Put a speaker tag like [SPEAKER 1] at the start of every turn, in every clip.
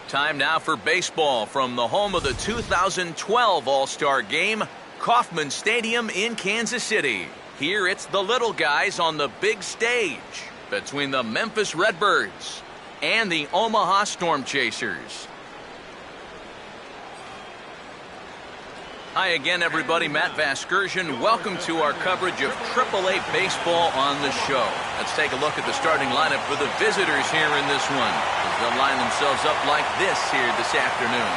[SPEAKER 1] Time now for baseball from the home of the 2012 All-Star Game, Kauffman Stadium in Kansas City. Here it's the little guys on the big stage between the Memphis Redbirds and the Omaha Storm Chasers. Hi again, everybody. Matt Vasgersian. Welcome to our coverage of AAA baseball on the show. Let's take a look at the starting lineup for the visitors here in this one, as they'll line themselves up like this here this afternoon.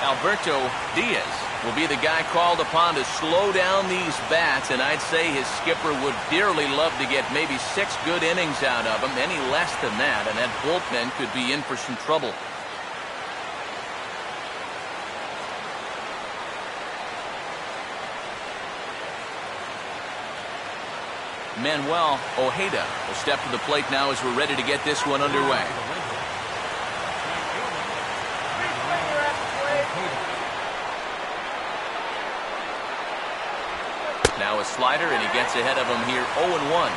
[SPEAKER 1] Alberto Diaz will be the guy called upon to slow down these bats, and I'd say his skipper would dearly love to get maybe 6 good innings out of him. Any less than that, and that bullpen could be in for some trouble. Manuel Ojeda will step to the plate now as we're ready to get this one underway. Now a slider, and he gets ahead of him here, 0-1.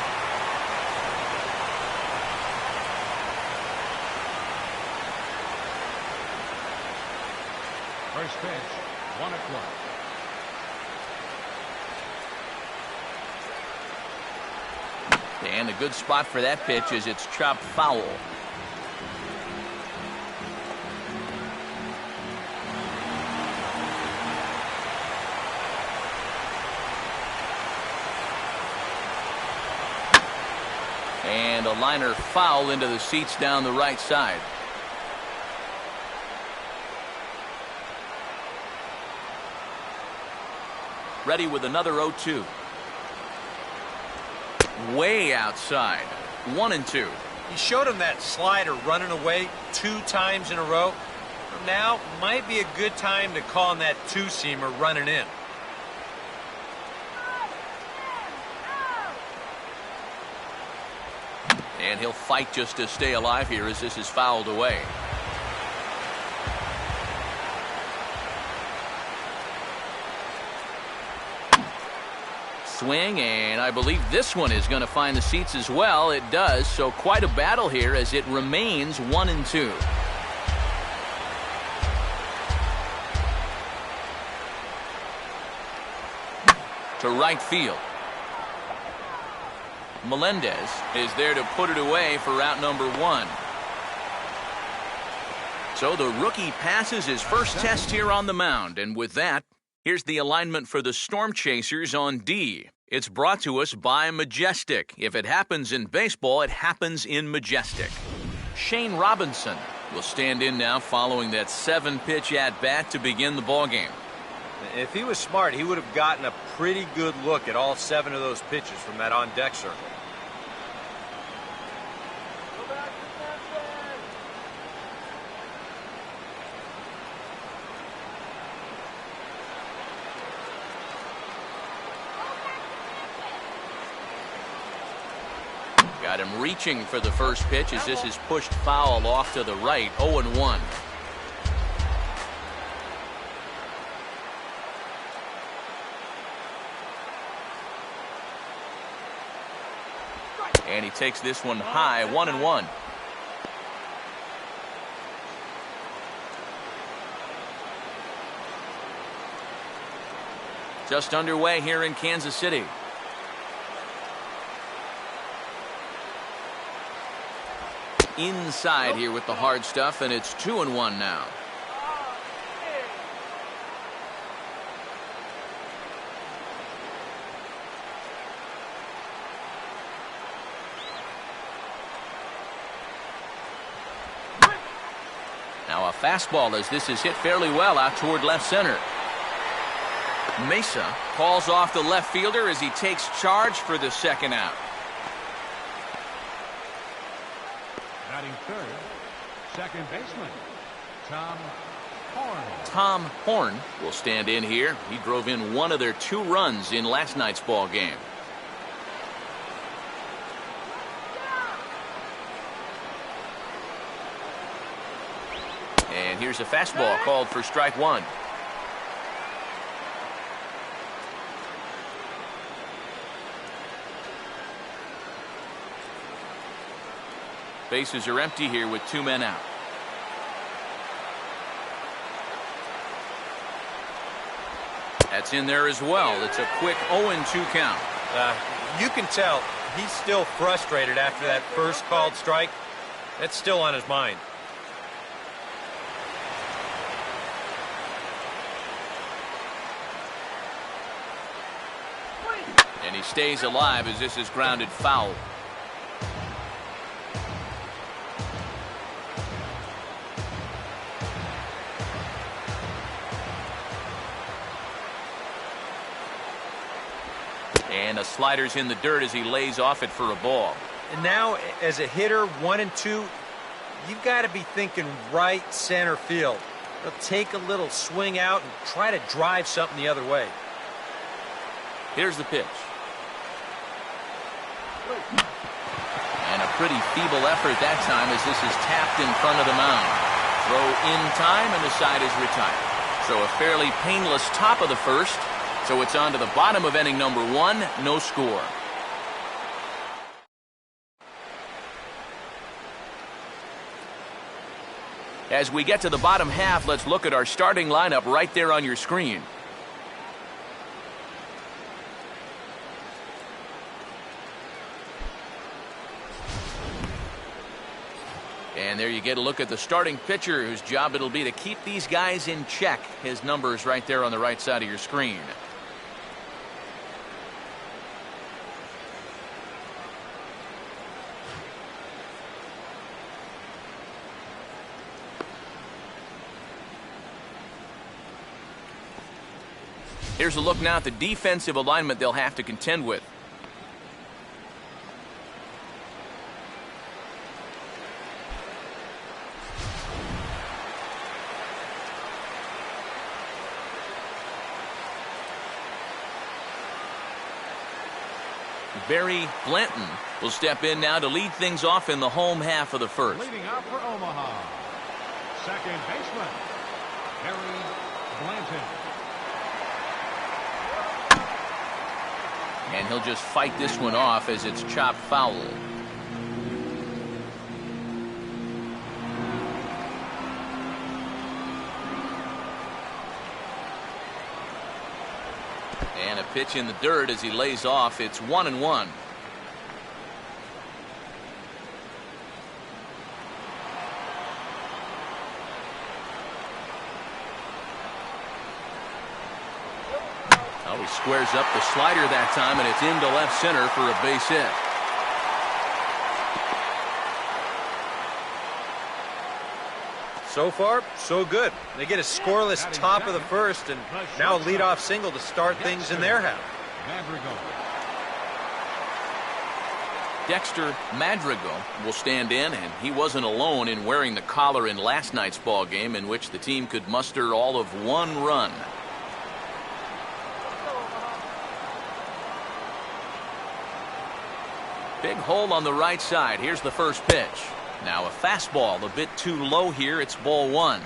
[SPEAKER 2] First pitch, 1-0.
[SPEAKER 1] And a good spot for that pitch as it's chopped foul. And a liner foul into the seats down the right side. Ready with another 0-2. Way outside. 1-2.
[SPEAKER 3] He showed him that slider running away 2 times in a row. Now might be a good time to call him that 2-seamer running in.
[SPEAKER 1] And he'll fight just to stay alive here as this is fouled away. Swing, and I believe this one is going to find the seats as well. It does, so quite a battle here as it remains 1-2. To right field. Melendez is there to put it away for out number 1. So the rookie passes his first test here on the mound, and with that, here's the alignment for the Storm Chasers on D. It's brought to us by Majestic. If it happens in baseball, it happens in Majestic. Shane Robinson will stand in now following that 7-pitch at-bat to begin the ballgame.
[SPEAKER 3] If he was smart, he would have gotten a pretty good look at all 7 of those pitches from that on-deck circle.
[SPEAKER 1] Got him reaching for the first pitch as this is pushed foul off to the right, 0-1. And he takes this one high, 1-1. Just underway here in Kansas City. Inside here with the hard stuff, and it's 2-1 now. Now a fastball as this is hit fairly well out toward left center. Mesa calls off the left fielder as he takes charge for the second out.
[SPEAKER 2] Batting third, second baseman, Tom Horn.
[SPEAKER 1] Tom Horn will stand in here. He drove in one of their 2 runs in last night's ball game. And here's a fastball called for strike 1. Bases are empty here with 2 men out. That's in there as well. It's a quick 0-2 count.
[SPEAKER 3] You can tell he's still frustrated after that first called strike. That's still on his mind.
[SPEAKER 1] And he stays alive as this is grounded foul. And a slider's in the dirt as he lays off it for a ball.
[SPEAKER 3] And now, as a hitter, 1-2, you've got to be thinking right center field. They'll take a little swing out and try to drive something the other way.
[SPEAKER 1] Here's the pitch. And a pretty feeble effort that time as this is tapped in front of the mound. Throw in time and the side is retired. So a fairly painless top of the first. So it's on to the bottom of inning number 1, no score. As we get to the bottom half, let's look at our starting lineup right there on your screen. And there you get a look at the starting pitcher whose job it'll be to keep these guys in check. His number's right there on the right side of your screen. Here's a look now at the defensive alignment they'll have to contend with. Barry Blanton will step in now to lead things off in the home half of the first.
[SPEAKER 2] Leading out for Omaha, second baseman, Barry Blanton.
[SPEAKER 1] And he'll just fight this one off as it's chopped foul. And a pitch in the dirt as he lays off. It's 1-1. Oh, he squares up the slider that time, and it's into left center for a base hit.
[SPEAKER 3] So far, so good. They get a scoreless top of the first, and now a leadoff single to start things in their half.
[SPEAKER 1] Dexter Madrigal will stand in, and he wasn't alone in wearing the collar in last night's ball game, in which the team could muster all of 1 run. Big hole on the right side. Here's the first pitch. Now a fastball a bit too low here. It's ball 1.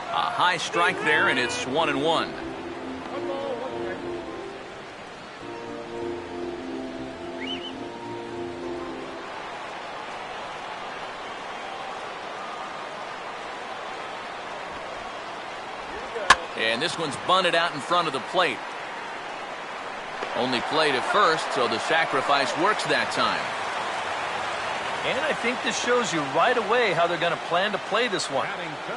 [SPEAKER 1] A high strike there, and it's 1-1. And this one's bunted out in front of the plate. Only played at first, so the sacrifice works that time.
[SPEAKER 4] And I think this shows you right away how they're going to plan to play this one.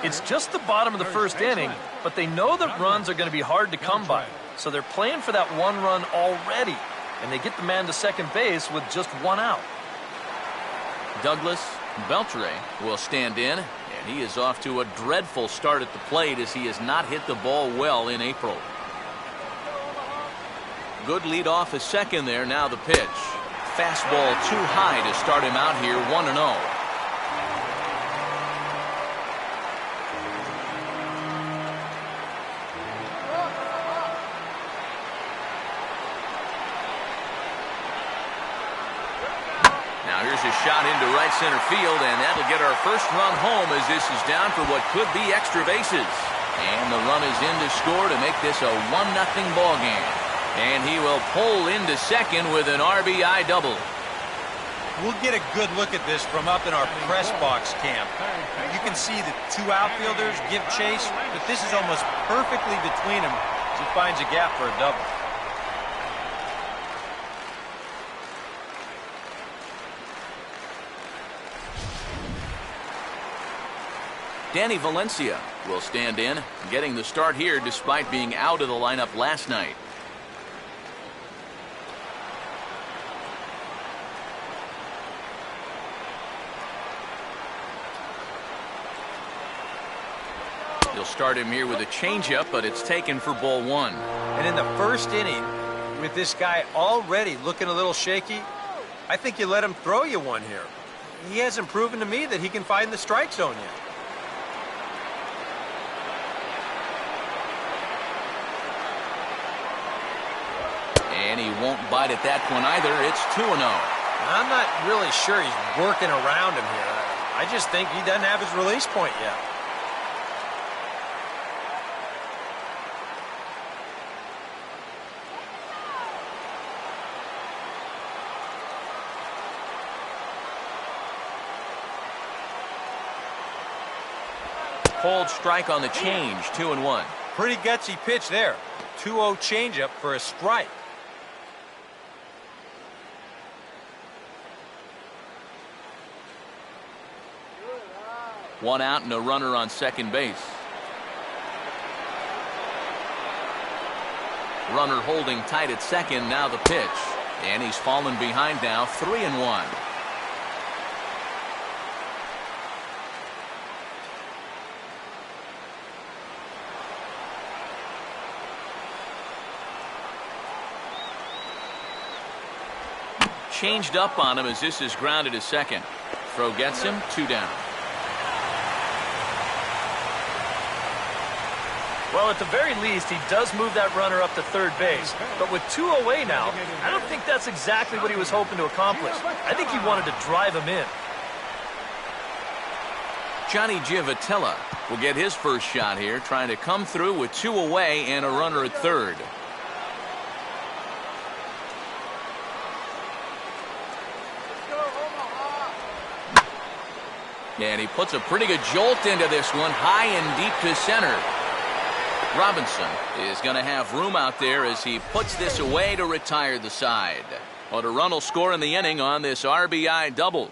[SPEAKER 4] It's just the bottom of the first inning, but they know that runs are going to be hard to come by. So they're playing for that 1 run already, and they get the man to second base with just 1 out.
[SPEAKER 1] Douglas Beltre will stand in, and he is off to a dreadful start at the plate as he has not hit the ball well in April. Good lead off his second there. Now the pitch. Fastball too high to start him out here, 1-0. Now Now here's a shot into right center field, and that'll get our first run home as this is down for what could be extra bases. And the run is in to score to make this a 1-0 ball game. And he will pull into second with an RBI double.
[SPEAKER 3] We'll get a good look at this from up in our press box camp. You can see the two outfielders give chase, but this is almost perfectly between them as he finds a gap for a double.
[SPEAKER 1] Danny Valencia will stand in, getting the start here despite being out of the lineup last night. He'll start him here with a changeup, but it's taken for ball one.
[SPEAKER 3] And in the first inning, with this guy already looking a little shaky, I think you let him throw you one here. He hasn't proven to me that he can find the strike zone yet.
[SPEAKER 1] And he won't bite at that one either. It's 2-0.
[SPEAKER 3] I'm not really sure he's working around him here. I just think he doesn't have his release point yet.
[SPEAKER 1] Cold strike on the change, 2-1.
[SPEAKER 3] Pretty gutsy pitch there. 2-0 changeup for a strike.
[SPEAKER 1] One out and a runner on second base. Runner holding tight at second, now the pitch. And he's fallen behind now, 3-1. Changed up on him as this is grounded to second. Throw gets him, 2 down.
[SPEAKER 4] Well, at the very least, he does move that runner up to third base. But with 2 away now, I don't think that's exactly what he was hoping to accomplish. I think he wanted to drive him in.
[SPEAKER 1] Johnny Giavotella will get his first shot here, trying to come through with 2 away and a runner at third. And he puts a pretty good jolt into this one, high and deep to center. Robinson is going to have room out there as he puts this away to retire the side. Well, a run will score in the inning on this RBI double.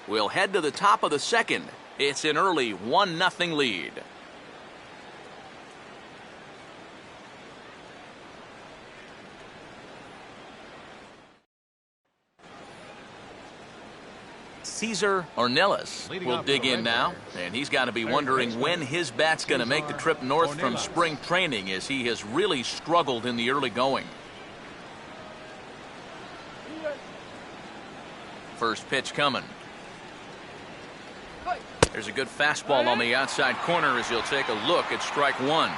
[SPEAKER 1] We'll head to the top of the second. It's an early 1-0 lead. Cesar Ornelas will dig in now, and he's got to be wondering when his bat's going to make the trip north from spring training, as he has really struggled in the early going. First pitch coming. There's a good fastball on the outside corner as he'll take a look at strike one.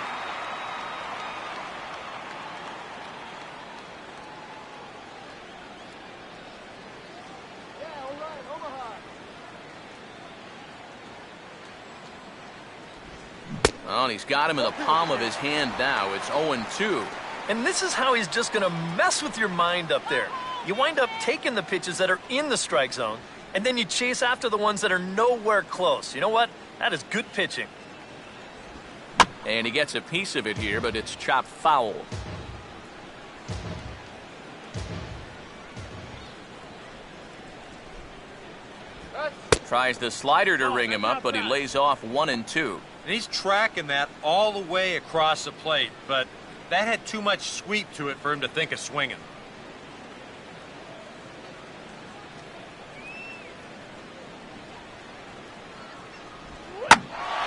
[SPEAKER 1] Well, he's got him in the palm of his hand now. It's 0-2.
[SPEAKER 4] And this is how he's just going to mess with your mind up there. You wind up taking the pitches that are in the strike zone, and then you chase after the ones that are nowhere close. You know what? That is good pitching.
[SPEAKER 1] And he gets a piece of it here, but it's chopped foul. Tries the slider to ring him up, but he lays off 1-2.
[SPEAKER 3] And he's tracking that all the way across the plate, but that had too much sweep to it for him to think of swinging.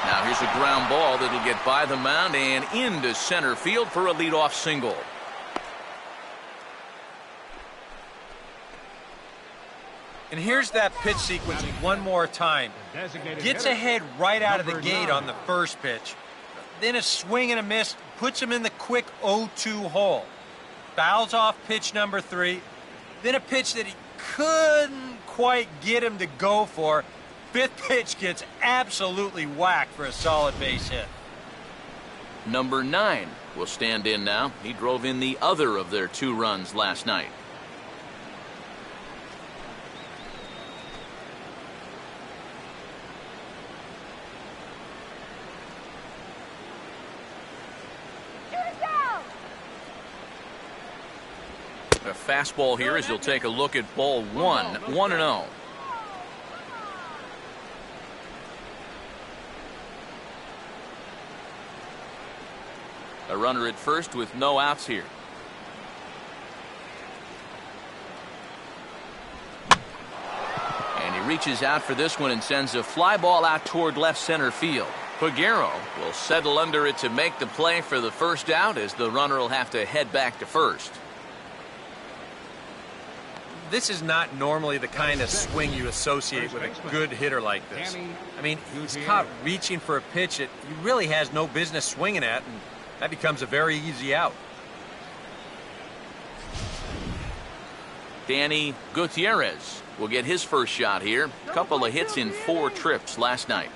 [SPEAKER 1] Now here's a ground ball that'll get by the mound and into center field for a leadoff single.
[SPEAKER 3] And here's that pitch sequence one more time. Gets ahead right out of the gate on the first pitch. Then a swing and a miss puts him in the quick 0-2 hole. Fouls off pitch number 3. Then a pitch that he couldn't quite get him to go for. Fifth pitch gets absolutely whacked for a solid base hit.
[SPEAKER 1] Number 9 will stand in now. He drove in the other of their 2 runs last night. A fastball here as he'll take a look at ball 1, 1-0. A runner at first with no outs here. And he reaches out for this one and sends a fly ball out toward left center field. Peguero will settle under it to make the play for the first out, as the runner will have to head back to first.
[SPEAKER 3] This is not normally the kind of swing you associate with a good hitter like this. I mean, he's caught reaching for a pitch that he really has no business swinging at, and that becomes a very easy out.
[SPEAKER 1] Danny Gutierrez will get his first shot here. A couple of hits in 4 trips last night.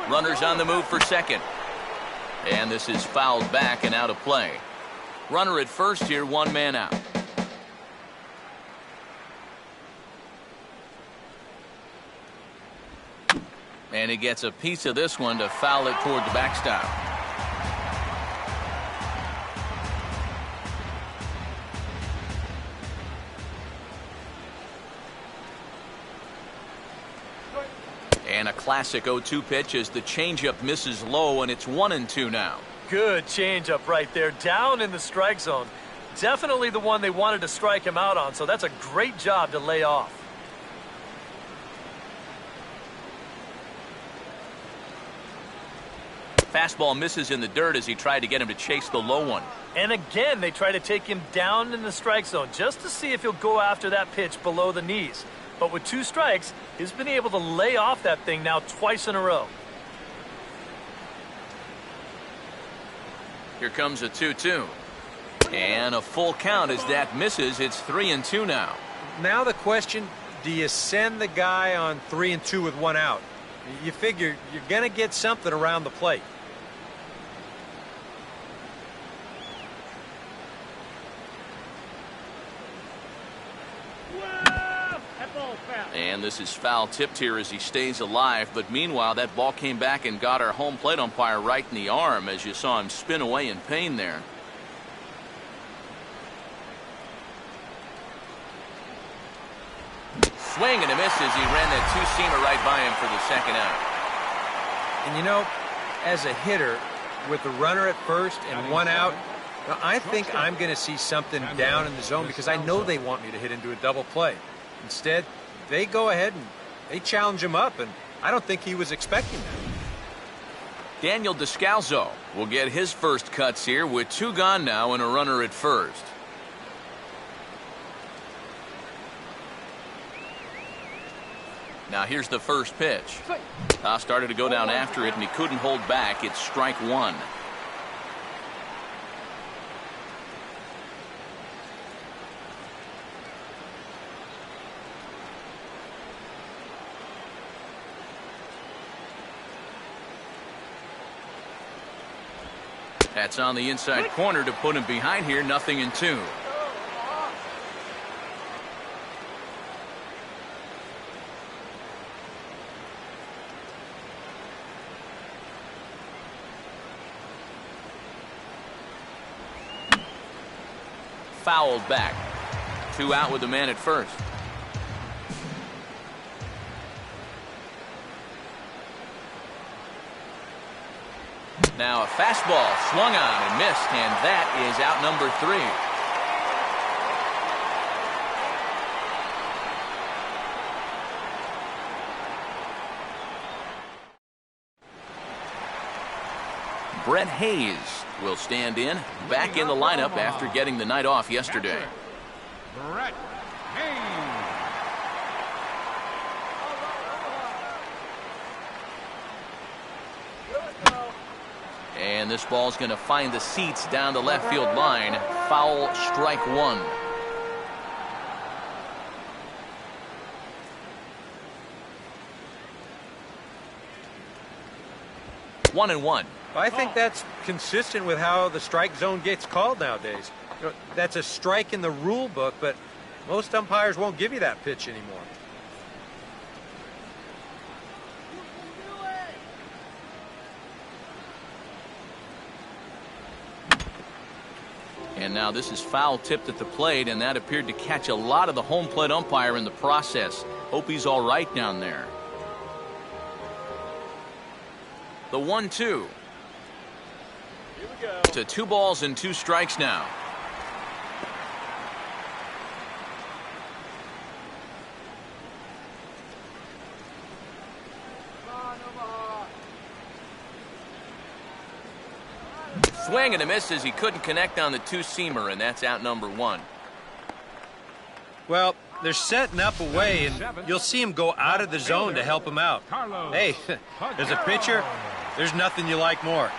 [SPEAKER 1] Runners on the move for second. And this is fouled back and out of play. Runner at first here, 1 man out. And he gets a piece of this one to foul it toward the backstop. And a classic 0-2 pitch as the changeup misses low, and it's 1-2 now.
[SPEAKER 4] Good changeup right there, down in the strike zone. Definitely the one they wanted to strike him out on, so that's a great job to lay off.
[SPEAKER 1] Fastball misses in the dirt as he tried to get him to chase the low one.
[SPEAKER 4] And again, they try to take him down in the strike zone just to see if he'll go after that pitch below the knees. But with 2 strikes, he's been able to lay off that thing now twice in a row.
[SPEAKER 1] Here comes a 2-2. And a full count as that misses. It's 3-2 now.
[SPEAKER 3] Now the question, do you send the guy on 3-2 with 1 out? You figure you're going to get something around the plate.
[SPEAKER 1] And this is foul tipped here as he stays alive. But meanwhile, that ball came back and got our home plate umpire right in the arm as you saw him spin away in pain there. Swing and a miss as he ran that 2-seamer right by him for the second out.
[SPEAKER 3] And you know, as a hitter, with the runner at first and 1 out, I think I'm going to see something down in the zone because I know they want me to hit into a double play. Instead, they go ahead and they challenge him up, and I don't think he was expecting that.
[SPEAKER 1] Daniel Descalzo will get his first cuts here with 2 gone now and a runner at first. Now here's the first pitch. Started to go down after it, and he couldn't hold back. It's strike 1. That's on the inside corner to put him behind here. 0-2. Fouled back. 2 out with the man at first. Now a fastball swung on and missed, and that is out number 3. Brent Hayes will stand in, back in the lineup after getting the night off yesterday.
[SPEAKER 2] Brent Hayes.
[SPEAKER 1] And this ball's going to find the seats down the left field line. foul, strike one. One and one.
[SPEAKER 3] I think that's consistent with how the strike zone gets called nowadays. You know, that's a strike in the rule book, but most umpires won't give you that pitch anymore.
[SPEAKER 1] And now this is foul tipped at the plate, and that appeared to catch a lot of the home plate umpire in the process. Hope he's all right down there. The 1-2. To 2 balls and 2 strikes now. Swing and a miss as he couldn't connect on the 2-seamer, and that's out number 1.
[SPEAKER 3] Well, they're setting up a way, and you'll see him go out of the zone to help him out. Hey, as a pitcher, there's nothing you like more.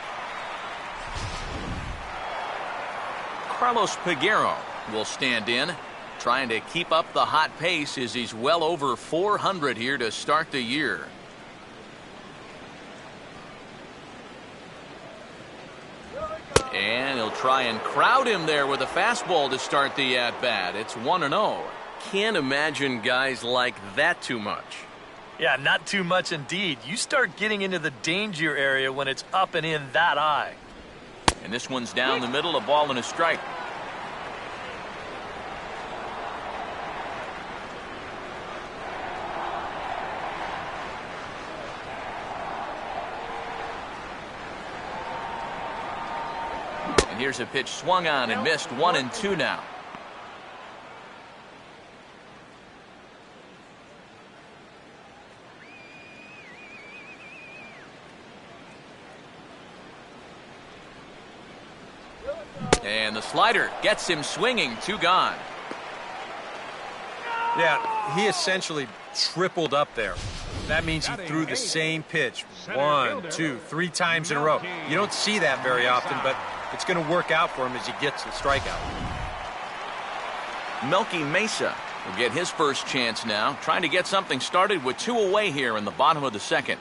[SPEAKER 1] Carlos Peguero will stand in, trying to keep up the hot pace as he's well over 400 here to start the year. And he'll try and crowd him there with a fastball to start the at-bat. It's 1-0. Can't imagine guys like that too much.
[SPEAKER 4] Yeah, not too much indeed. You start getting into the danger area when it's up and in that high.
[SPEAKER 1] And this one's down the middle, a ball and a strike. And here's a pitch swung on and missed. 1-2 now. And the slider gets him swinging. 2 gone.
[SPEAKER 3] Yeah, he essentially tripled up there. That means he threw the same pitch 1, 2, 3 times in a row. You don't see that very often, but it's going to work out for him as he gets the strikeout.
[SPEAKER 1] Melky Mesa will get his first chance now, trying to get something started with 2 away here in the bottom of the second.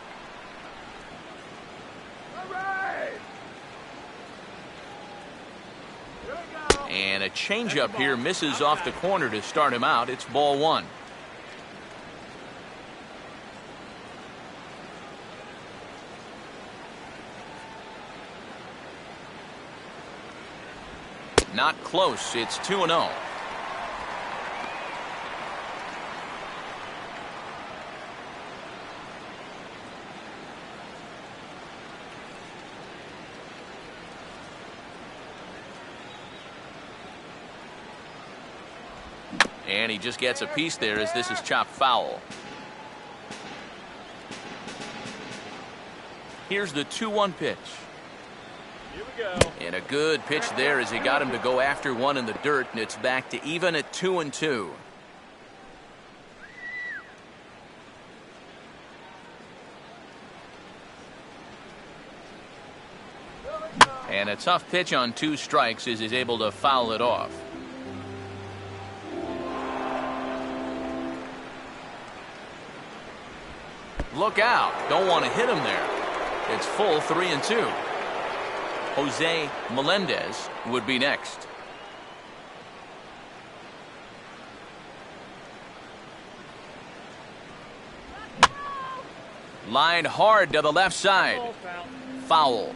[SPEAKER 1] And a changeup here misses off the corner to start him out. It's ball 1. Not close. It's 2-0. And he just gets a piece there as this is chopped foul. Here's the 2-1 pitch.
[SPEAKER 2] Here we go.
[SPEAKER 1] And a good pitch there as he got him to go after one in the dirt, and it's back to even at 2-2. And a tough pitch on 2 strikes as he's able to foul it off. Look out. Don't want to hit him there. It's full 3-2. Jose Melendez would be next. Line hard to the left side. Foul.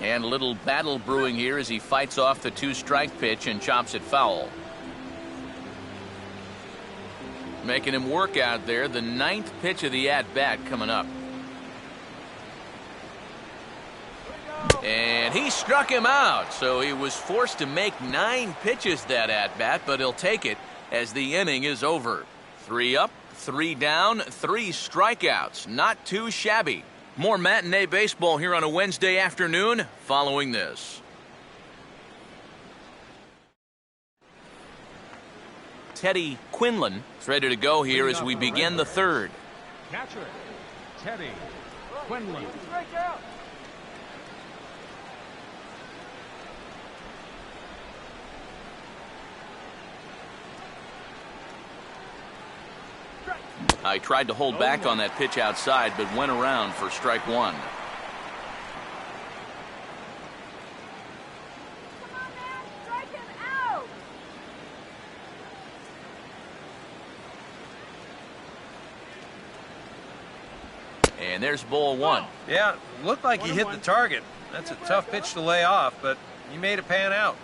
[SPEAKER 1] And a little battle brewing here as he fights off the 2-strike pitch and chops it foul. Making him work out there. The 9th pitch of the at-bat coming up. And he struck him out, so he was forced to make 9 pitches that at-bat, but he'll take it as the inning is over. 3 up, 3 down, 3 strikeouts. Not too shabby. More matinee baseball here on a Wednesday afternoon following this. Teddy Quinlan is ready to go here as we begin the third.
[SPEAKER 2] Catcher, Teddy Quinlan.
[SPEAKER 1] I tried to hold back on that pitch outside, but went around for strike one.
[SPEAKER 5] Come on, man. Strike him out.
[SPEAKER 1] And there's ball one.
[SPEAKER 3] Yeah, looked like he hit the target. That's a tough pitch to lay off, but he made it pan out.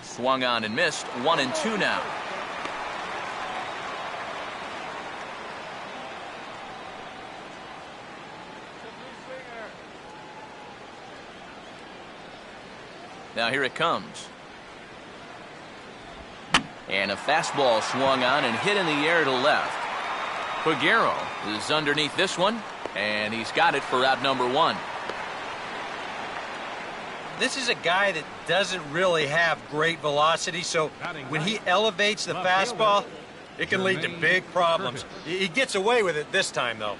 [SPEAKER 1] Swung on and missed. 1-2 now. Now here it comes. And a fastball swung on and hit in the air to left. Peguero is underneath this one, and he's got it for out number one.
[SPEAKER 3] This is a guy that doesn't really have great velocity, so when he elevates the fastball, it can lead to big problems. He gets away with it this time, though.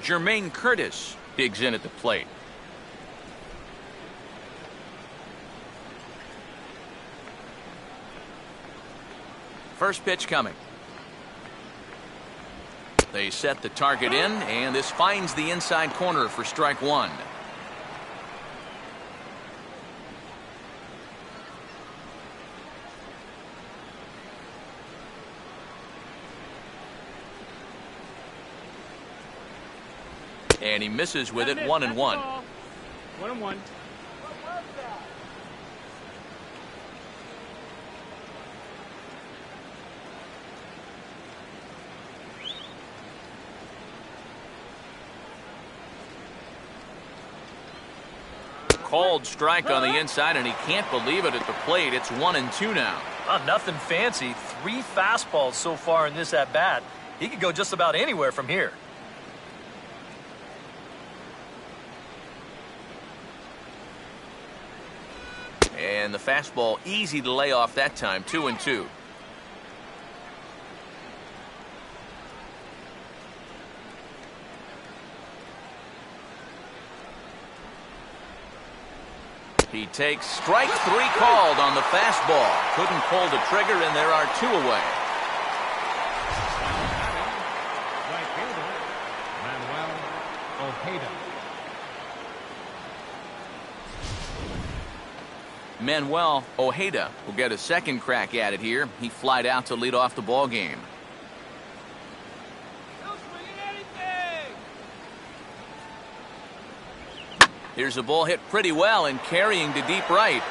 [SPEAKER 1] Jermaine Curtis digs in at the plate. First pitch coming. They set the target in, and this finds the inside corner for strike one. And he misses with it. 1-1.
[SPEAKER 2] 1-1.
[SPEAKER 1] Called strike on the inside, and he can't believe it at the plate. It's 1-2 now.
[SPEAKER 4] Nothing fancy. 3 fastballs so far in this at-bat. He could go just about anywhere from here.
[SPEAKER 1] And the fastball easy to lay off that time. 2-2. He takes strike 3 called on the fastball. Couldn't pull the trigger, and there are 2 away.
[SPEAKER 2] Right fielder,
[SPEAKER 1] Manuel Ojeda will get a second crack at it here. He flied out to lead off the ball game. Here's a ball hit pretty well and carrying to deep right.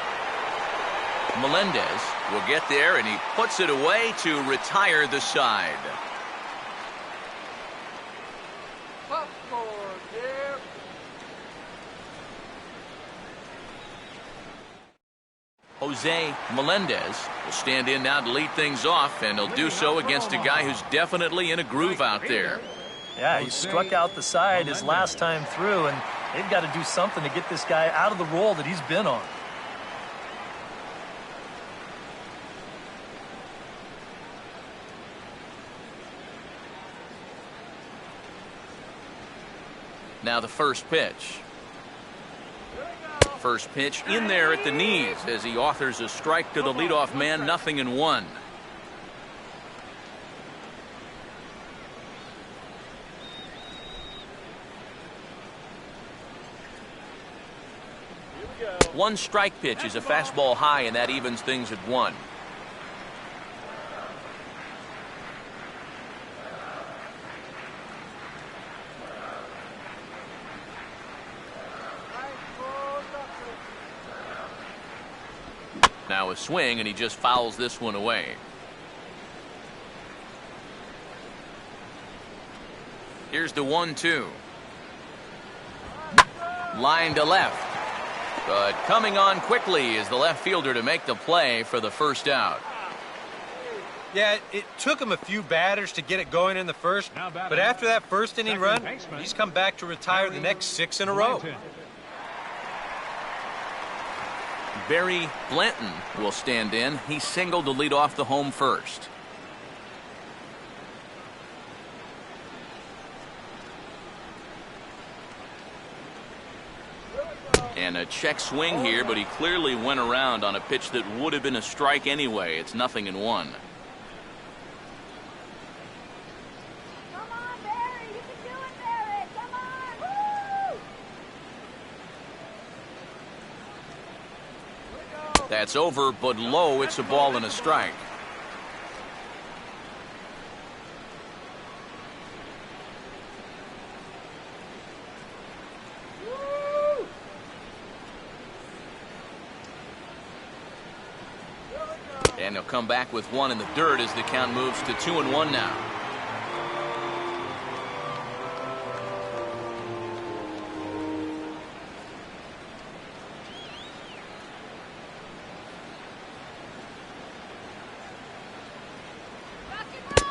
[SPEAKER 1] Melendez will get there, and he puts it away to retire the side. Jose Melendez will stand in now to lead things off, and he'll do so against a guy who's definitely in a groove out there.
[SPEAKER 4] Yeah, he struck out the side his last time through, and they've got to do something to get this guy out of the role that he's been on.
[SPEAKER 1] Now the first pitch. First pitch in there at the knees as he authors a strike to the leadoff man. 0-1. One strike pitch is a fastball high, and that evens things at 1. Now a swing, and he just fouls this one away. Here's the 1-2. Line to left. But coming on quickly is the left fielder to make the play for the first out.
[SPEAKER 3] Yeah, it took him a few batters to get it going in the first, but after that first inning run, he's come back to retire the next 6 in a row.
[SPEAKER 1] Barry Blanton will stand in. He singled to lead off the home first. And a check swing here, but he clearly went around on a pitch that would have been a strike anyway. It's 0-1.
[SPEAKER 5] Come on, Barry. You can do it, Barry. Come on. Woo!
[SPEAKER 1] That's over, but low. It's a ball and a strike. And he'll come back with one in the dirt as the count moves to 2-1 now.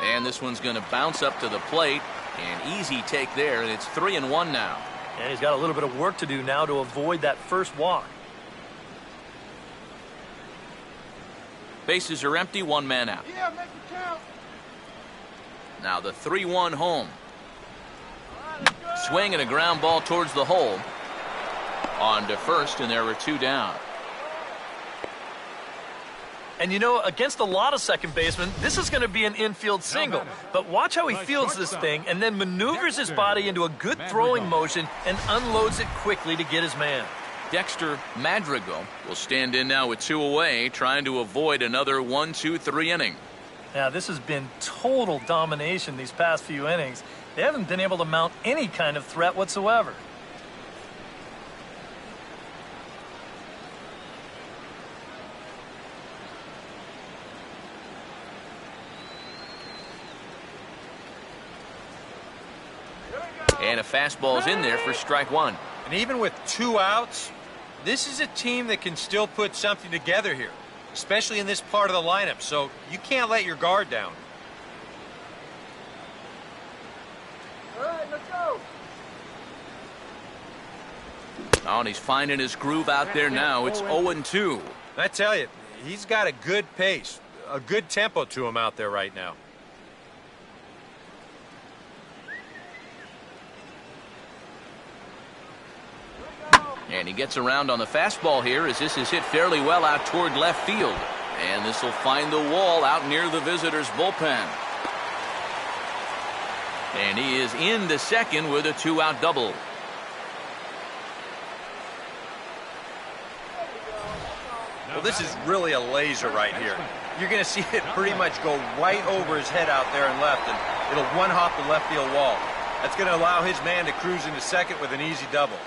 [SPEAKER 1] And this one's going to bounce up to the plate. An easy take there, and it's 3-1 now.
[SPEAKER 4] And he's got a little bit of work to do now to avoid that first walk.
[SPEAKER 1] Bases are empty, 1 man out.
[SPEAKER 2] Yeah, make it count.
[SPEAKER 1] Now the 3-1 home. Swing and a ground ball towards the hole. On to first, and there are 2 down.
[SPEAKER 4] And you know, against a lot of second basemen, this is going to be an infield single. But watch how he fields this thing and then maneuvers his body into a good throwing motion and unloads it quickly to get his man.
[SPEAKER 1] Dexter Madrigal will stand in now with 2 away, trying to avoid another 1-2-3 inning.
[SPEAKER 4] Now, this has been total domination these past few innings. They haven't been able to mount any kind of threat whatsoever.
[SPEAKER 1] And a fastball's in there for strike 1.
[SPEAKER 3] And even with 2 outs, this is a team that can still put something together here, especially in this part of the lineup, so you can't let your guard down.
[SPEAKER 5] All right, let's go.
[SPEAKER 1] Oh, and he's finding his groove out there now. It's 0-2.
[SPEAKER 3] I tell you, he's got a good pace, a good tempo to him out there right now.
[SPEAKER 1] And he gets around on the fastball here as this is hit fairly well out toward left field. And this will find the wall out near the visitors' bullpen. And he is in the second with a 2-out double.
[SPEAKER 3] Well, this is really a laser right here. You're going to see it pretty much go right over his head out there and left, and it'll one-hop the left field wall. That's going to allow his man to cruise into second with an easy double.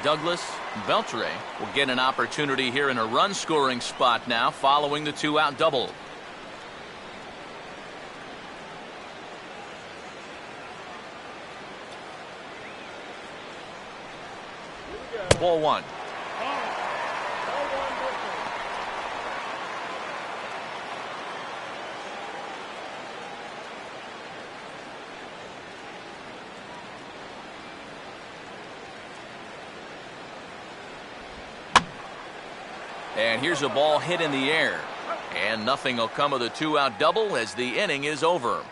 [SPEAKER 1] Douglas Beltre will get an opportunity here in a run-scoring spot now following the 2-out double. Ball 1. And here's a ball hit in the air. And nothing will come of the 2-out double as the inning is over.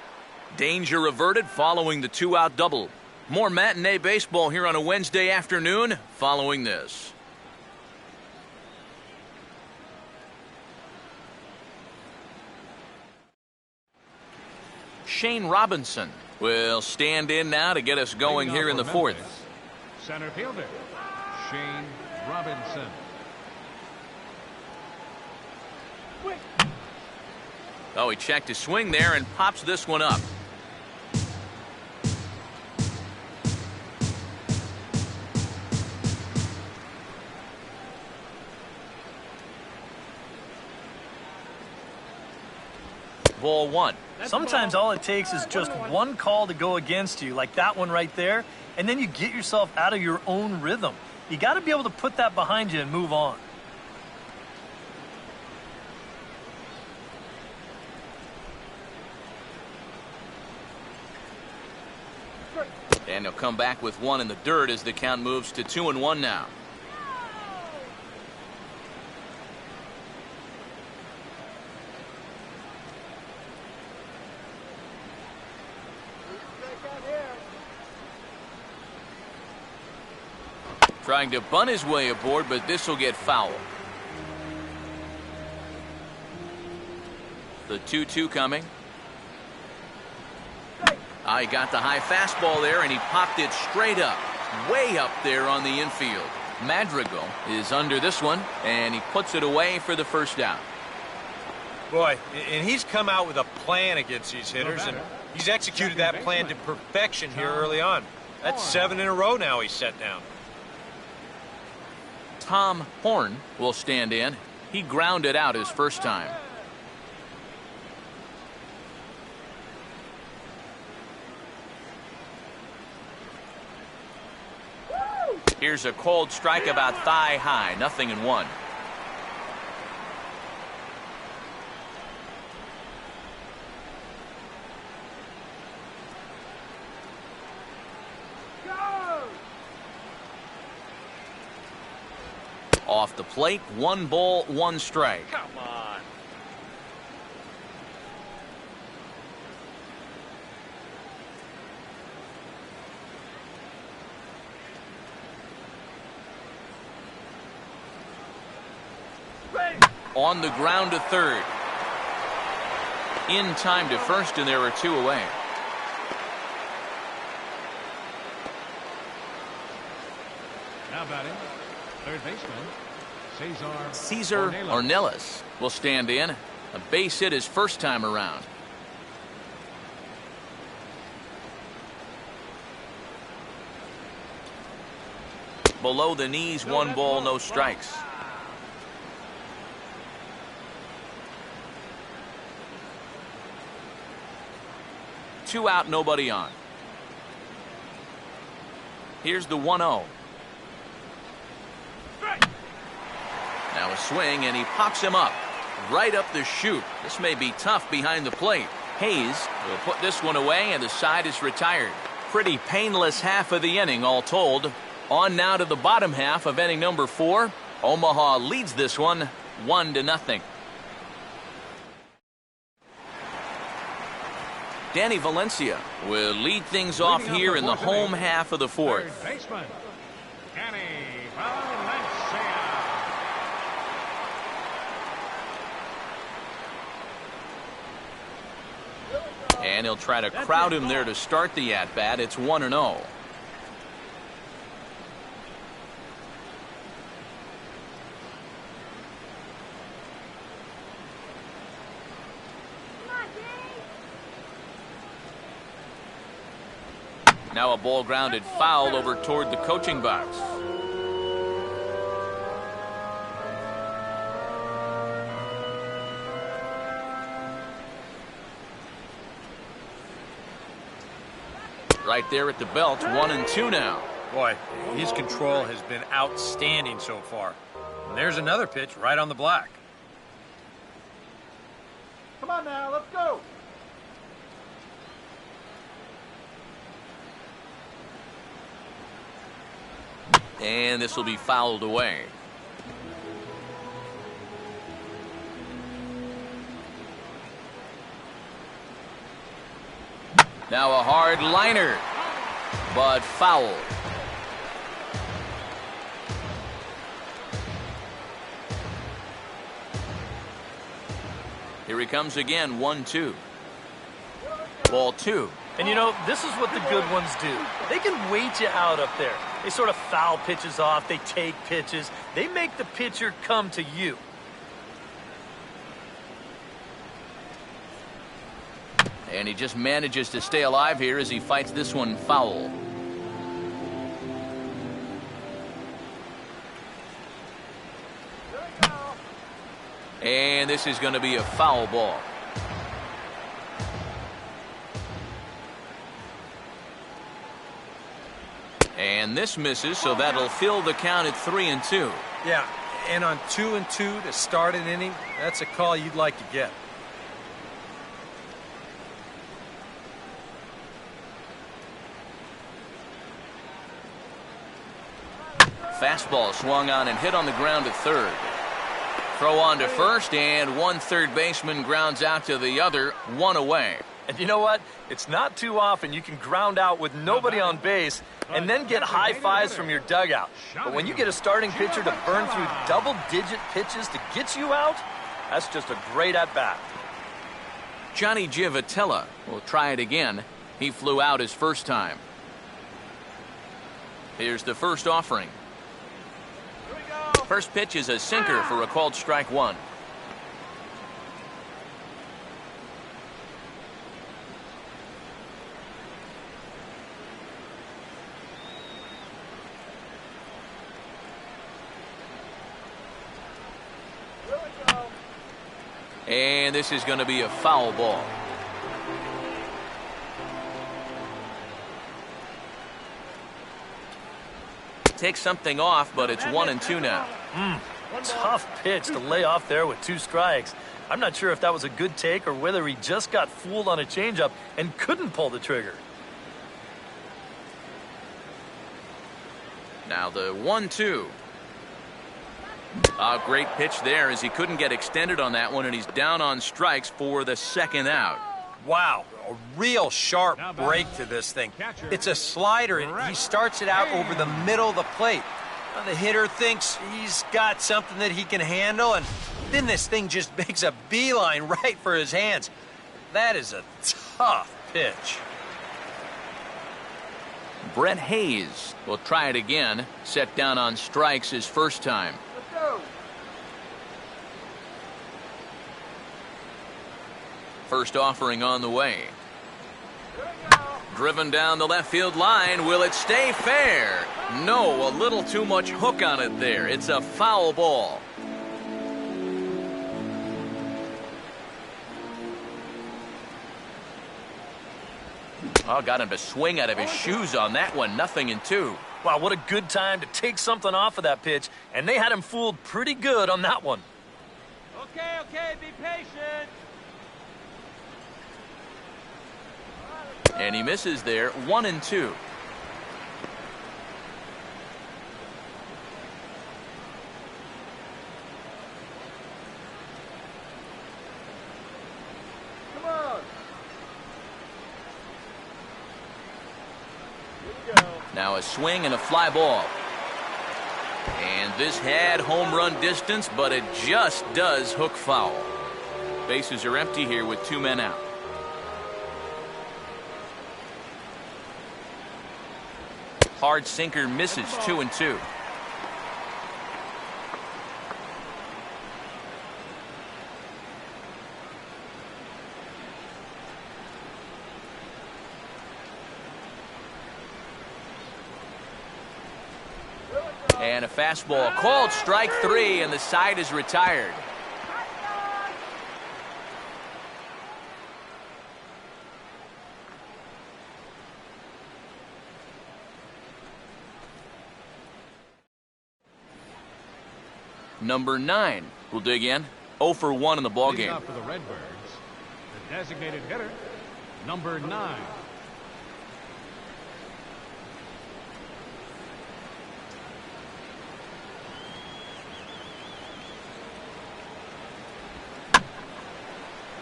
[SPEAKER 1] Danger averted following the 2-out double. More matinee baseball here on a Wednesday afternoon following this. Shane Robinson will stand in now to get us going here in the 4th.
[SPEAKER 2] Center fielder, Shane Robinson.
[SPEAKER 1] Oh, he checked his swing there and pops this one up. Ball 1.
[SPEAKER 4] Sometimes all it takes is just one call to go against you, like that one right there, and then you get yourself out of your own rhythm. You got to be able to put that behind you and move on.
[SPEAKER 1] And he'll come back with one in the dirt as the count moves to 2-1 now. Trying to bunt his way aboard, but this will get foul. The 2-2 coming. He got the high fastball there, and he popped it straight up, way up there on the infield. Madrigal is under this one, and he puts it away for the first down.
[SPEAKER 3] Boy, and he's come out with a plan against these hitters, and he's executed that plan to perfection here early on. That's 7 in a row now he's set down.
[SPEAKER 1] Tom Horn will stand in. He grounded out his first time. Here's a cold strike about thigh high, 0-1. Off the plate, 1 ball, 1 strike.
[SPEAKER 4] Come on.
[SPEAKER 1] On the ground to third. In time to first, and there are 2 away.
[SPEAKER 2] Now batting, third baseman,
[SPEAKER 1] Cesar Ornelas will stand in. A base hit his first time around. Below the knees, 1 ball, no strikes. Two out, nobody on. Here's the 1-0. Now a swing, and he pops him up. Right up the chute. This may be tough behind the plate. Hayes will put this one away, and the side is retired. Pretty painless half of the inning, all told. On now to the bottom half of inning number 4. Omaha leads this one 1-0. Danny Valencia will lead things off here in the home half of the 4th.
[SPEAKER 2] Third baseman, Danny Valencia.
[SPEAKER 1] And he'll try to crowd him there to start the at-bat. It's 1-0. Now a ball grounded foul over toward the coaching box. Right there at the belt, 1-2 now.
[SPEAKER 3] Boy, his control has been outstanding so far. And there's another pitch right on the black.
[SPEAKER 2] Come on now, let's go.
[SPEAKER 1] And this will be fouled away. Now a hard liner, but foul. Here he comes again, 1-2. Ball 2.
[SPEAKER 4] And you know, this is what the good ones do. They can wait you out up there. They sort of foul pitches off. They take pitches. They make the pitcher come to you.
[SPEAKER 1] And he just manages to stay alive here as he fights this one foul. And this is going to be a foul ball. And this misses, so that'll fill the count at 3-2.
[SPEAKER 3] Yeah, and on 2-2 to start an inning, that's a call you'd like to get.
[SPEAKER 1] Fastball swung on and hit on the ground to third. Throw on to first, and one third baseman grounds out to the other, one away.
[SPEAKER 4] And you know what? It's not too often you can ground out with nobody on base and then get high fives from your dugout. But when you get a starting pitcher to burn through double-digit pitches to get you out, that's just a great at-bat.
[SPEAKER 1] Johnny Giavotella will try it again. He flew out his first time. Here's the first offering. First pitch is a sinker for a called strike one. And this is going to be a foul ball. Takes something off, but it's 1-2 now.
[SPEAKER 4] Tough pitch to lay off there with 2 strikes. I'm not sure if that was a good take or whether he just got fooled on a changeup and couldn't pull the trigger.
[SPEAKER 1] Now the 1-2. A great pitch there as he couldn't get extended on that one, and he's down on strikes for the second out.
[SPEAKER 3] Wow, a real sharp break to this thing. It's a slider, and he starts it out over the middle of the plate. Now, the hitter thinks he's got something that he can handle, and then this thing just makes a beeline right for his hands. That is a tough pitch.
[SPEAKER 1] Brent Hayes will try it again. Set down on strikes his first time. First offering on the way. Driven down the left field line. Will it stay fair? No, a little too much hook on it there. It's a foul ball. Oh, got him to swing out of his shoes on that one. 0-2.
[SPEAKER 4] Wow, what a good time to take something off of that pitch, and they had him fooled pretty good on that one.
[SPEAKER 2] Okay, be patient.
[SPEAKER 1] And he misses there. 1-2.
[SPEAKER 2] Come on.
[SPEAKER 1] Now a swing and a fly ball. And this had home run distance, but it just does hook foul. Bases are empty here with 2 men out. Hard sinker misses. 2-2. And a fastball called strike 3, and the side is retired. Number 9 will dig in. 0 for 1 in the ballgame.
[SPEAKER 2] Up for the Redbirds, the designated hitter, number 9.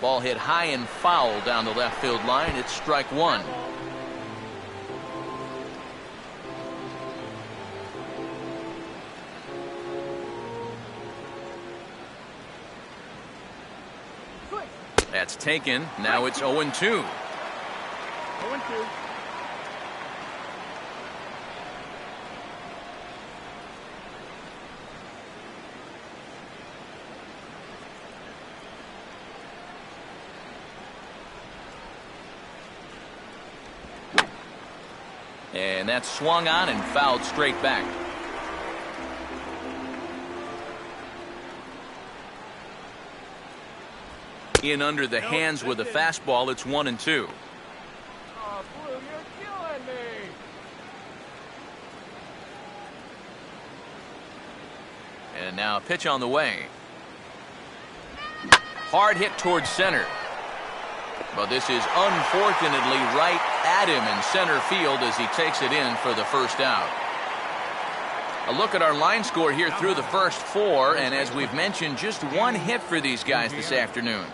[SPEAKER 1] Ball hit high and foul down the left field line. It's strike 1. That's taken. Now it's 0-2.
[SPEAKER 2] 0-2.
[SPEAKER 1] And that's swung on and fouled straight back. In under the hands with a fastball. It's 1-2.
[SPEAKER 2] Oh, Blue, you're killing me.
[SPEAKER 1] And now a pitch on the way. Hard hit towards center. But this is unfortunately right at him in center field as he takes it in for the first out. A look at our line score here through the first 4, and as we've mentioned, just one hit for these guys this afternoon.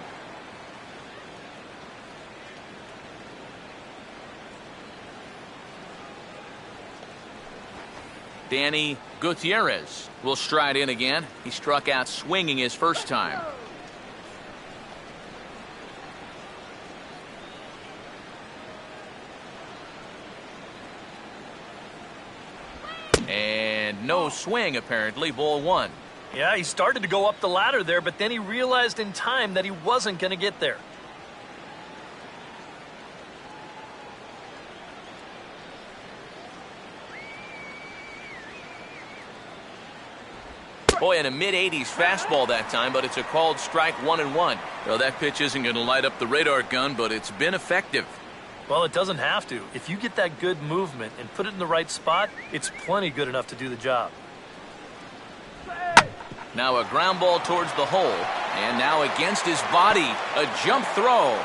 [SPEAKER 1] Danny Gutierrez will stride in again. He struck out swinging his first time. And no swing, apparently. Ball 1.
[SPEAKER 4] Yeah, he started to go up the ladder there, but then he realized in time that he wasn't going to get there.
[SPEAKER 1] Boy, in a mid-80s fastball that time, but it's a called strike 1-1. Well, that pitch isn't going to light up the radar gun, but it's been effective.
[SPEAKER 4] Well, it doesn't have to. If you get that good movement and put it in the right spot, it's plenty good enough to do the job.
[SPEAKER 1] Now a ground ball towards the hole, and now against his body, a jump throw.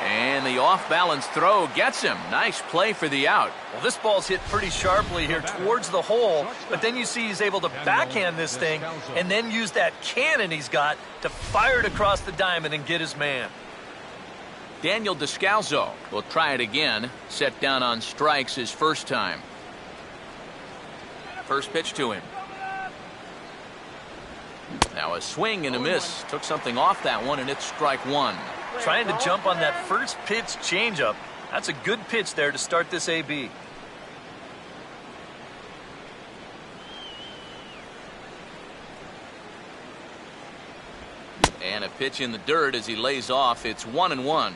[SPEAKER 1] And the off-balance throw gets him. Nice play for the out.
[SPEAKER 4] Well, this ball's hit pretty sharply here towards the hole, but then you see he's able to backhand this thing and then use that cannon he's got to fire it across the diamond and get his man.
[SPEAKER 1] Daniel Descalzo will try it again. Set down on strikes his first time. First pitch to him. Now a swing and a miss. Took something off that one, and it's strike 1.
[SPEAKER 4] Trying to jump on that first pitch changeup. That's a good pitch there to start this AB.
[SPEAKER 1] And a pitch in the dirt as he lays off. It's 1-1.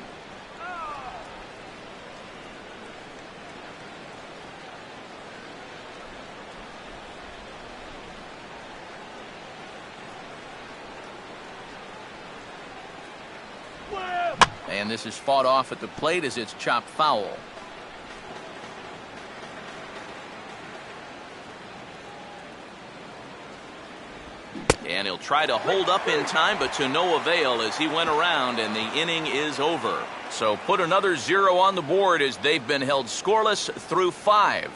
[SPEAKER 1] And this is fought off at the plate as it's chopped foul. And he'll try to hold up in time, but to no avail as he went around, and the inning is over. So put another 0 on the board as they've been held scoreless through 5.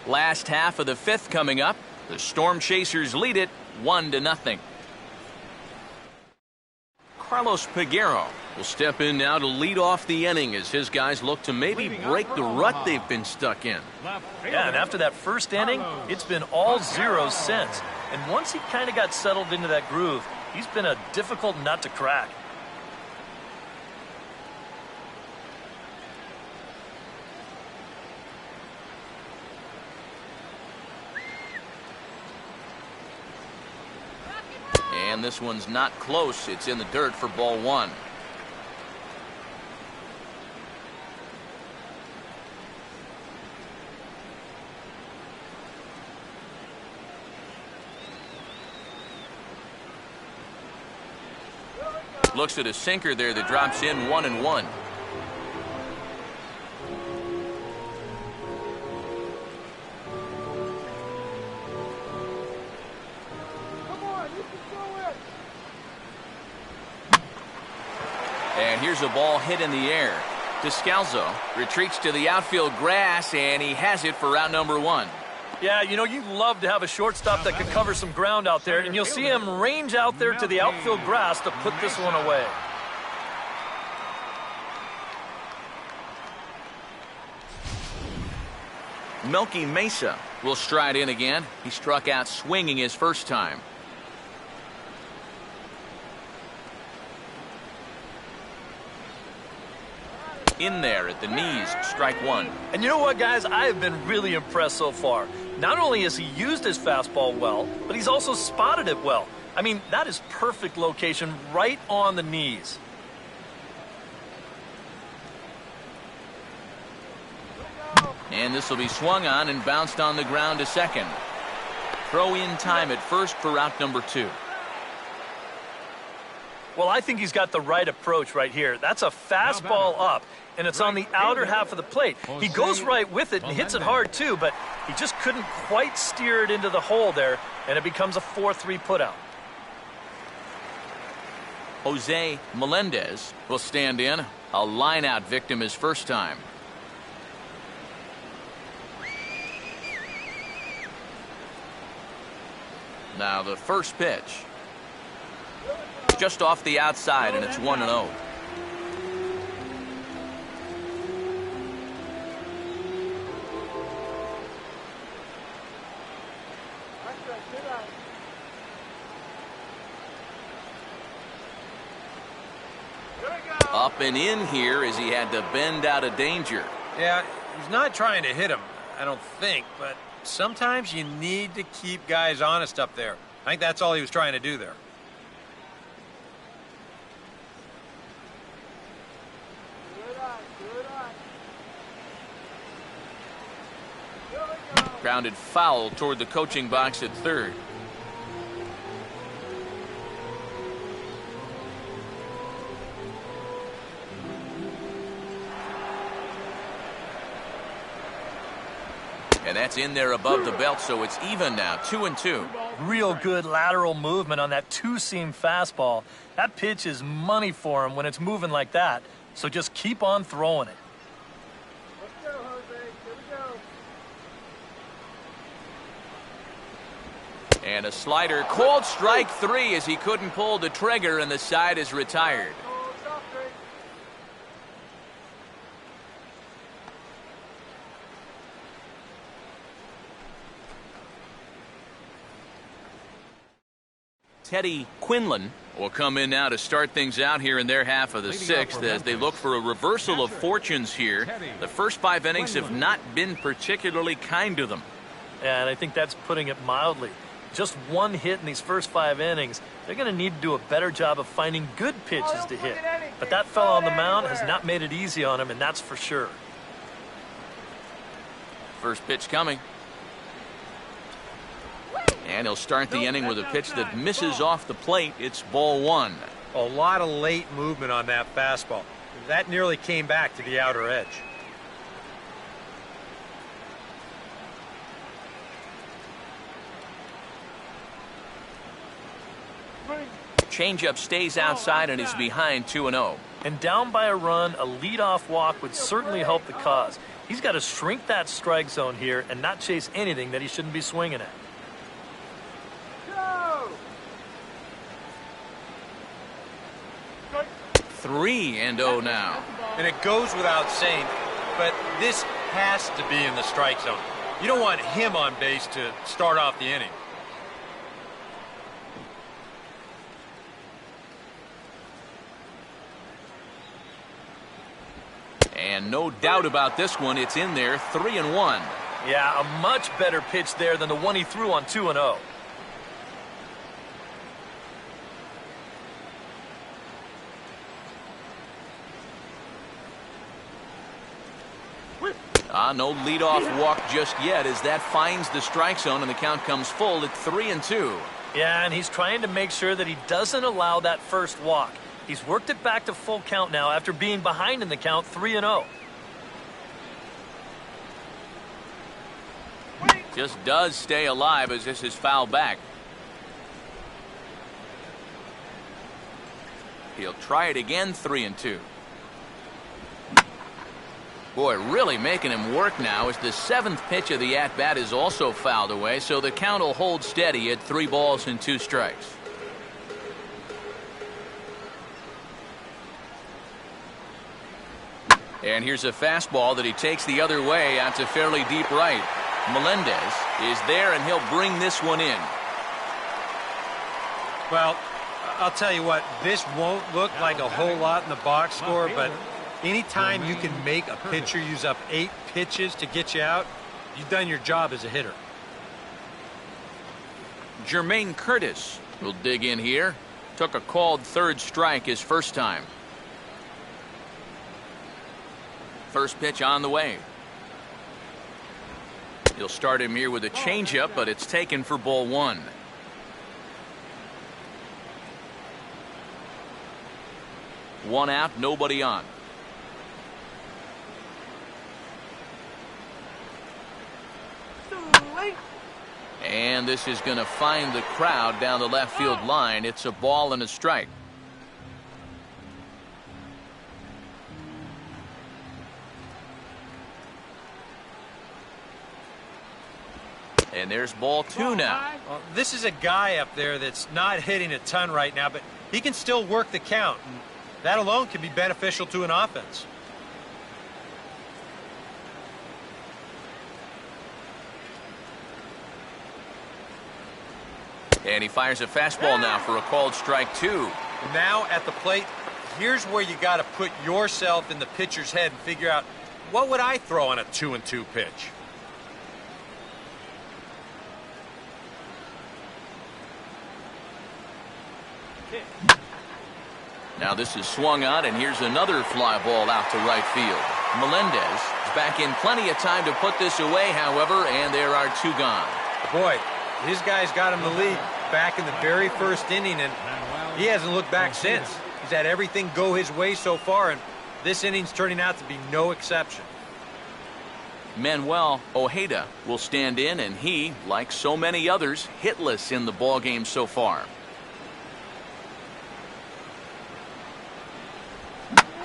[SPEAKER 1] Last half of the 5th coming up. The Storm Chasers lead it 1-0. Carlos Peguero will step in now to lead off the inning as his guys look to maybe break the rut they've been stuck in.
[SPEAKER 4] Yeah, and after that first inning, it's been all zeros since. And once he kind of got settled into that groove, he's been a difficult nut to crack.
[SPEAKER 1] And this one's not close. It's in the dirt for ball 1. Looks at a sinker there that drops in 1-1. And here's a ball hit in the air. Descalzo retreats to the outfield grass, and he has it for route number 1.
[SPEAKER 4] Yeah, you know, you'd love to have a shortstop that could cover some ground out there, and you'll see him range out there to the outfield grass to put this one away.
[SPEAKER 1] Melky Mesa will stride in again. He struck out swinging his first time. In there at the knees, strike 1.
[SPEAKER 4] And you know what, guys? I have been really impressed so far. Not only has he used his fastball well, but he's also spotted it well. I mean, that is perfect location right on the knees.
[SPEAKER 1] And this will be swung on and bounced on the ground to second. Throw in time at first for route number 2.
[SPEAKER 4] Well, I think he's got the right approach right here. That's a fastball up, and it's on the outer half of the plate. He goes right with it and hits it hard too, but he just couldn't quite steer it into the hole there, and it becomes a 4-3 putout.
[SPEAKER 1] Jose Melendez will stand in. A line-out victim his first time. Now the first pitch. Just off the outside, and it's 1-0. Up and in here as he had to bend out of danger.
[SPEAKER 3] Yeah, he's not trying to hit him, I don't think, but sometimes you need to keep guys honest up there. I think that's all he was trying to do there.
[SPEAKER 1] Grounded foul toward the coaching box at third. And that's in there above the belt, so it's even now, 2-2.
[SPEAKER 4] Real good lateral movement on that two-seam fastball. That pitch is money for him when it's moving like that, so just keep on throwing it.
[SPEAKER 5] Let's go, Jose. Here we go.
[SPEAKER 1] And a slider called strike 3 as he couldn't pull the trigger, and the side is retired. Teddy Quinlan will come in now to start things out here in their half of the sixth as they look for a reversal of fortunes here. The first 5 innings have not been particularly kind to them.
[SPEAKER 4] Yeah, and I think that's putting it mildly. Just one hit in these first 5 innings. They're going to need to do a better job of finding good pitches to hit. But that fellow on the mound has not made it easy on him, and that's for sure.
[SPEAKER 1] First pitch coming. And he'll start the inning with a pitch that misses off the plate. It's ball 1.
[SPEAKER 3] A lot of late movement on that fastball. That nearly came back to the outer edge.
[SPEAKER 1] Changeup stays outside and is behind 2-0.
[SPEAKER 4] And down by a run, a leadoff walk would certainly help the cause. He's got to shrink that strike zone here and not chase anything that he shouldn't be swinging at.
[SPEAKER 1] 3-0 now.
[SPEAKER 3] And it goes without saying, but this has to be in the strike zone. You don't want him on base to start off the inning.
[SPEAKER 1] And no doubt about this one, it's in there, 3-1.
[SPEAKER 4] Yeah, a much better pitch there than the one he threw on 2-0.
[SPEAKER 1] No leadoff walk just yet as that finds the strike zone and the count comes full at 3-2.
[SPEAKER 4] Yeah, and he's trying to make sure that he doesn't allow that first walk. He's worked it back to full count now after being behind in the count 3-0.
[SPEAKER 1] Just does stay alive as this is fouled back. He'll try it again, 3-2. Boy, really making him work now as the 7th pitch of the at-bat is also fouled away, so the count will hold steady at 3 balls and 2 strikes. And here's a fastball that he takes the other way out to fairly deep right. Melendez is there, and he'll bring this one in.
[SPEAKER 3] Well, I'll tell you what, this won't look like a whole lot in the box score, but anytime you can make a pitcher use up 8 pitches to get you out, you've done your job as a hitter.
[SPEAKER 1] Jermaine Curtis will dig in here. Took a called 3rd strike his first time. First pitch on the way. He'll start him here with a changeup, but it's taken for ball 1. One out, nobody on. And this is going to find the crowd down the left field line. It's a ball and a strike. And there's ball 2 now.
[SPEAKER 3] Well, this is a guy up there that's not hitting a ton right now, but he can still work the count. And that alone can be beneficial to an offense.
[SPEAKER 1] And he fires a fastball now for a called strike 2.
[SPEAKER 3] Now at the plate, here's where you got to put yourself in the pitcher's head and figure out, what would I throw on a 2-2 pitch?
[SPEAKER 1] Now this is swung on, and here's another fly ball out to right field. Melendez is back in plenty of time to put this away, however, and there are 2 gone.
[SPEAKER 3] Boy, his guys got him the lead back in the very first inning, and he hasn't looked back since. He's had everything go his way so far, and this inning's turning out to be no exception.
[SPEAKER 1] Manuel Ojeda will stand in, and he, like so many others, hitless in the ballgame so far.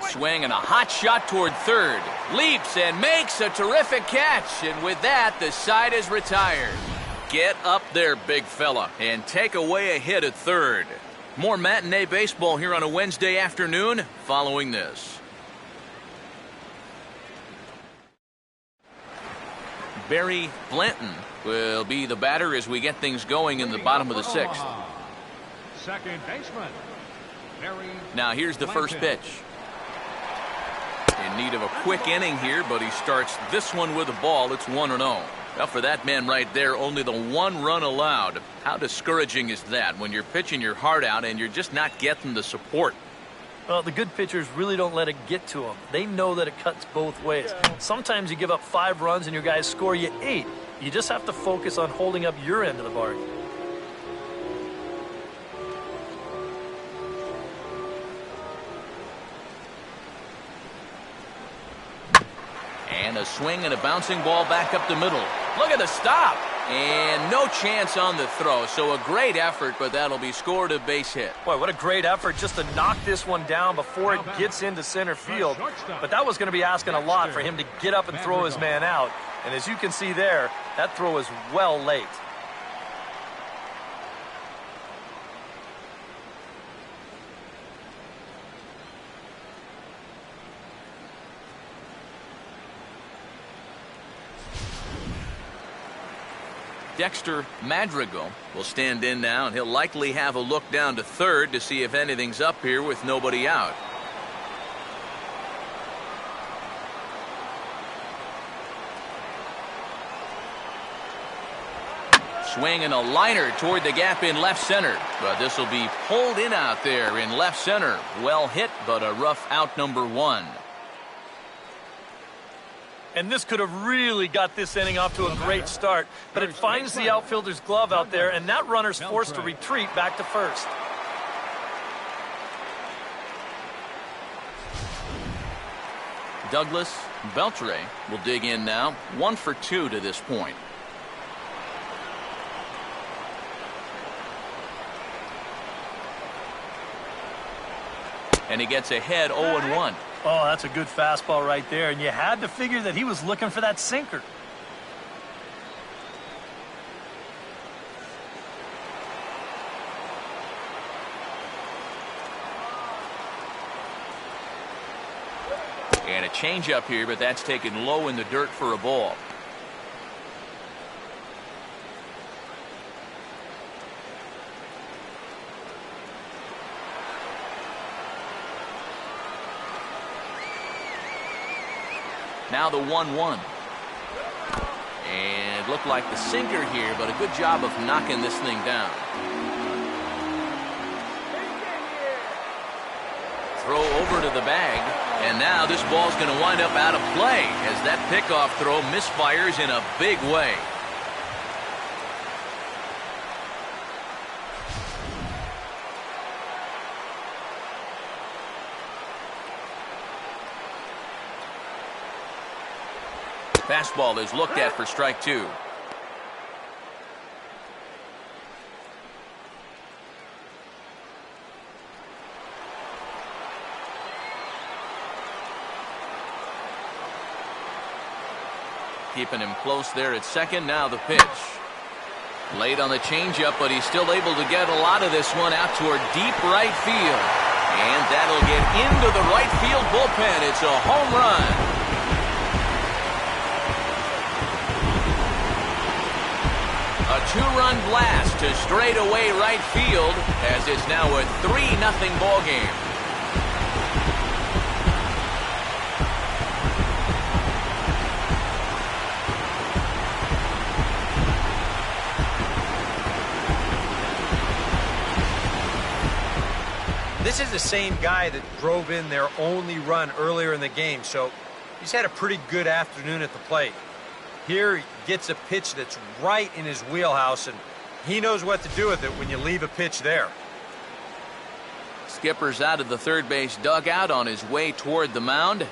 [SPEAKER 1] Swing and a hot shot toward third. Leaps and makes a terrific catch, and with that, the side is retired. Get up there, big fella, and take away a hit at third. More matinee baseball here on a Wednesday afternoon following this. Barry Blanton will be the batter as we get things going in the bottom of the 6th.
[SPEAKER 2] Second baseman, Barry
[SPEAKER 1] Now here's the first pitch. In need of a quick inning here, but he starts this one with a ball. It's 1-0. Well, for that man right there, only the 1 run allowed. How discouraging is that when you're pitching your heart out and you're just not getting the support?
[SPEAKER 4] Well, the good pitchers really don't let it get to them. They know that it cuts both ways. Sometimes you give up 5 runs and your guys score you 8. You just have to focus on holding up your end of the bargain.
[SPEAKER 1] And a swing and a bouncing ball back up the middle. Look at the stop. And no chance on the throw. So a great effort, but that'll be scored a base hit.
[SPEAKER 4] Boy, what a great effort just to knock this one down before it gets into center field. But that was going to be asking a lot for him to get up and throw his man out. And as you can see there, that throw is well late.
[SPEAKER 1] Dexter Madrigal will stand in now, and he'll likely have a look down to third to see if anything's up here with nobody out. Swing and a liner toward the gap in left center, but this will be pulled in out there in left center. Well hit, but a rough out, number 1.
[SPEAKER 4] And this could have really got this inning off to a great start, but it finds the outfielder's glove out there, and that runner's forced to retreat back to first.
[SPEAKER 1] Douglas Beltre will dig in now. 1 for 2 to this point. And he gets ahead 0-1.
[SPEAKER 4] Oh, that's a good fastball right there, and you had to figure that he was looking for that sinker.
[SPEAKER 1] And a changeup here, but that's taken low in the dirt for a ball. Now the 1-1. And looked like the sinker here, but a good job of knocking this thing down. Throw over to the bag, and now this ball's going to wind up out of play as that pickoff throw misfires in a big way. Fastball is looked at for strike 2. Keeping him close there at second. Now the pitch. Late on the changeup, but he's still able to get a lot of this one out toward deep right field. And that'll get into the right field bullpen. It's a home run. A two-run blast to straightaway right field as it's now a 3-0 ball game.
[SPEAKER 3] This is the same guy that drove in their only run earlier in the game, so he's had a pretty good afternoon at the plate. Here he gets a pitch that's right in his wheelhouse, and he knows what to do with it when you leave a pitch there.
[SPEAKER 1] Skipper's out of the third base dugout on his way toward the mound,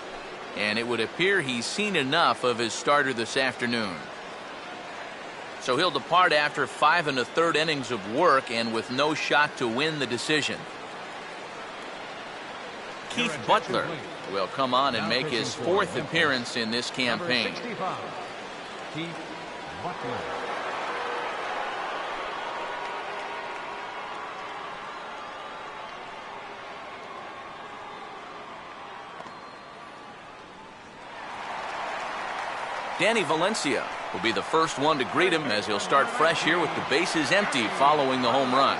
[SPEAKER 1] and it would appear he's seen enough of his starter this afternoon. So he'll depart after 5 1/3 innings of work and with no shot to win the decision. Keith Butler will come on and make his 4th appearance in this campaign.
[SPEAKER 2] Keith Butler.
[SPEAKER 1] Danny Valencia will be the first one to greet him as he'll start fresh here with the bases empty following the home run.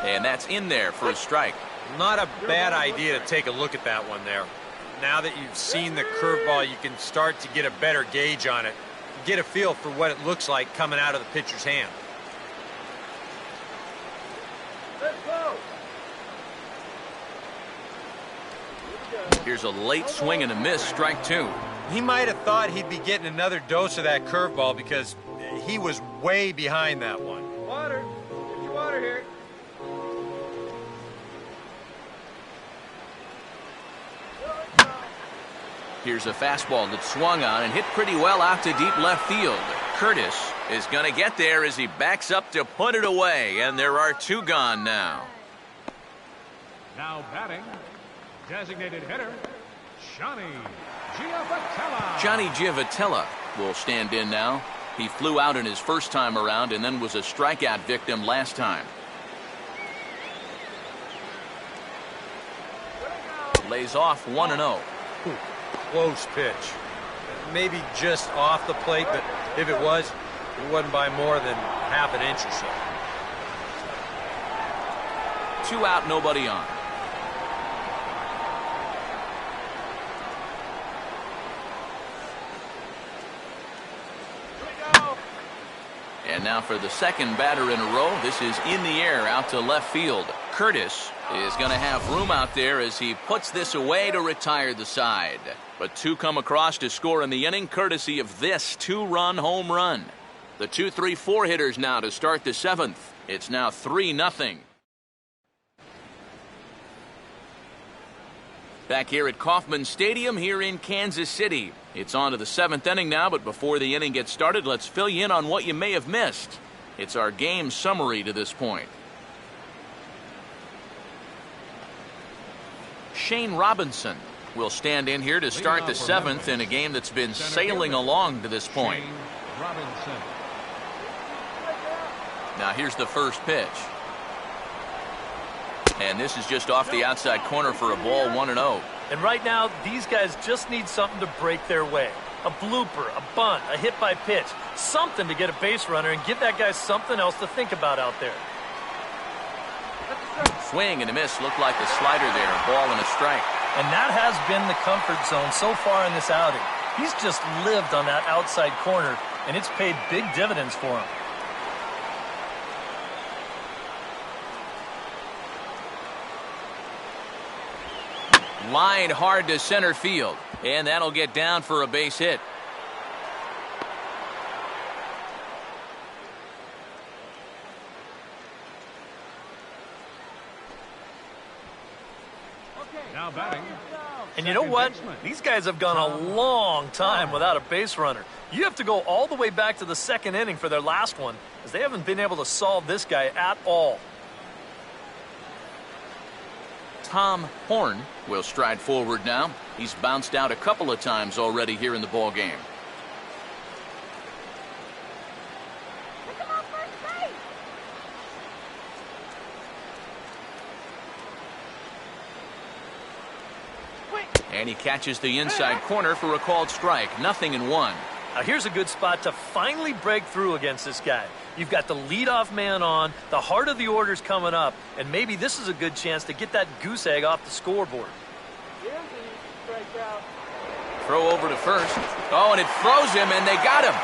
[SPEAKER 1] And that's in there for a strike.
[SPEAKER 3] Not a bad idea to take a look at that one there. Now that you've seen the curveball, you can start to get a better gauge on it. Get a feel for what it looks like coming out of the pitcher's hand.
[SPEAKER 1] Here's a late swing and a miss, strike 2.
[SPEAKER 3] He might have thought he'd be getting another dose of that curveball because he was way behind that one.
[SPEAKER 6] Water. Get your water here.
[SPEAKER 1] Here's a fastball that swung on and hit pretty well out to deep left field. Curtis is going to get there as he backs up to put it away, and there are 2 gone now.
[SPEAKER 2] Now batting, designated hitter, Johnny Giavotella.
[SPEAKER 1] Johnny Giavotella will stand in now. He flew out in his first time around and then was a strikeout victim last time. Lays off 1-0.
[SPEAKER 3] Close pitch. Maybe just off the plate, but if it was, it wasn't by more than half an inch or so.
[SPEAKER 1] 2 out, nobody on. And now for the second batter in a row. This is in the air out to left field. Curtis is going to have room out there as he puts this away to retire the side. But 2 come across to score in the inning courtesy of this 2-run home run. The 2-3-4 hitters now to start the 7th. It's now 3-0. Back here at Kauffman Stadium here in Kansas City. It's on to the 7th inning now, but before the inning gets started, let's fill you in on what you may have missed. It's our game summary to this point. Shane Robinson will stand in here to start the 7th in a game that's been sailing along to this point.
[SPEAKER 2] Robinson.
[SPEAKER 1] Now here's the first pitch. And this is just off the outside corner for a ball, 1-0.
[SPEAKER 4] And right now, these guys just need something to break their way. A blooper, a bunt, a hit by pitch. Something to get a base runner and give that guy something else to think about out there.
[SPEAKER 1] Swing and a miss. Looked like a slider there. A ball and a strike.
[SPEAKER 4] And that has been the comfort zone so far in this outing. He's just lived on that outside corner, and it's paid big dividends for him.
[SPEAKER 1] Line hard to center field, and that'll get down for a base hit.
[SPEAKER 2] Now batting.
[SPEAKER 4] And you know what? These guys have gone a long time without a base runner. You have to go all the way back to the 2nd inning for their last one, as they haven't been able to solve this guy at all.
[SPEAKER 1] Tom Horn will stride forward now. He's bounced out a couple of times already here in the ball game.
[SPEAKER 5] Pick him up first base.
[SPEAKER 1] And he catches the inside corner for a called strike. 0-1.
[SPEAKER 4] Now here's a good spot to finally break through against this guy. You've got the leadoff man on, the heart of the order's coming up, and maybe this is a good chance to get that goose egg off the scoreboard.
[SPEAKER 1] Throw over to first. Oh, and it froze him, and they got him.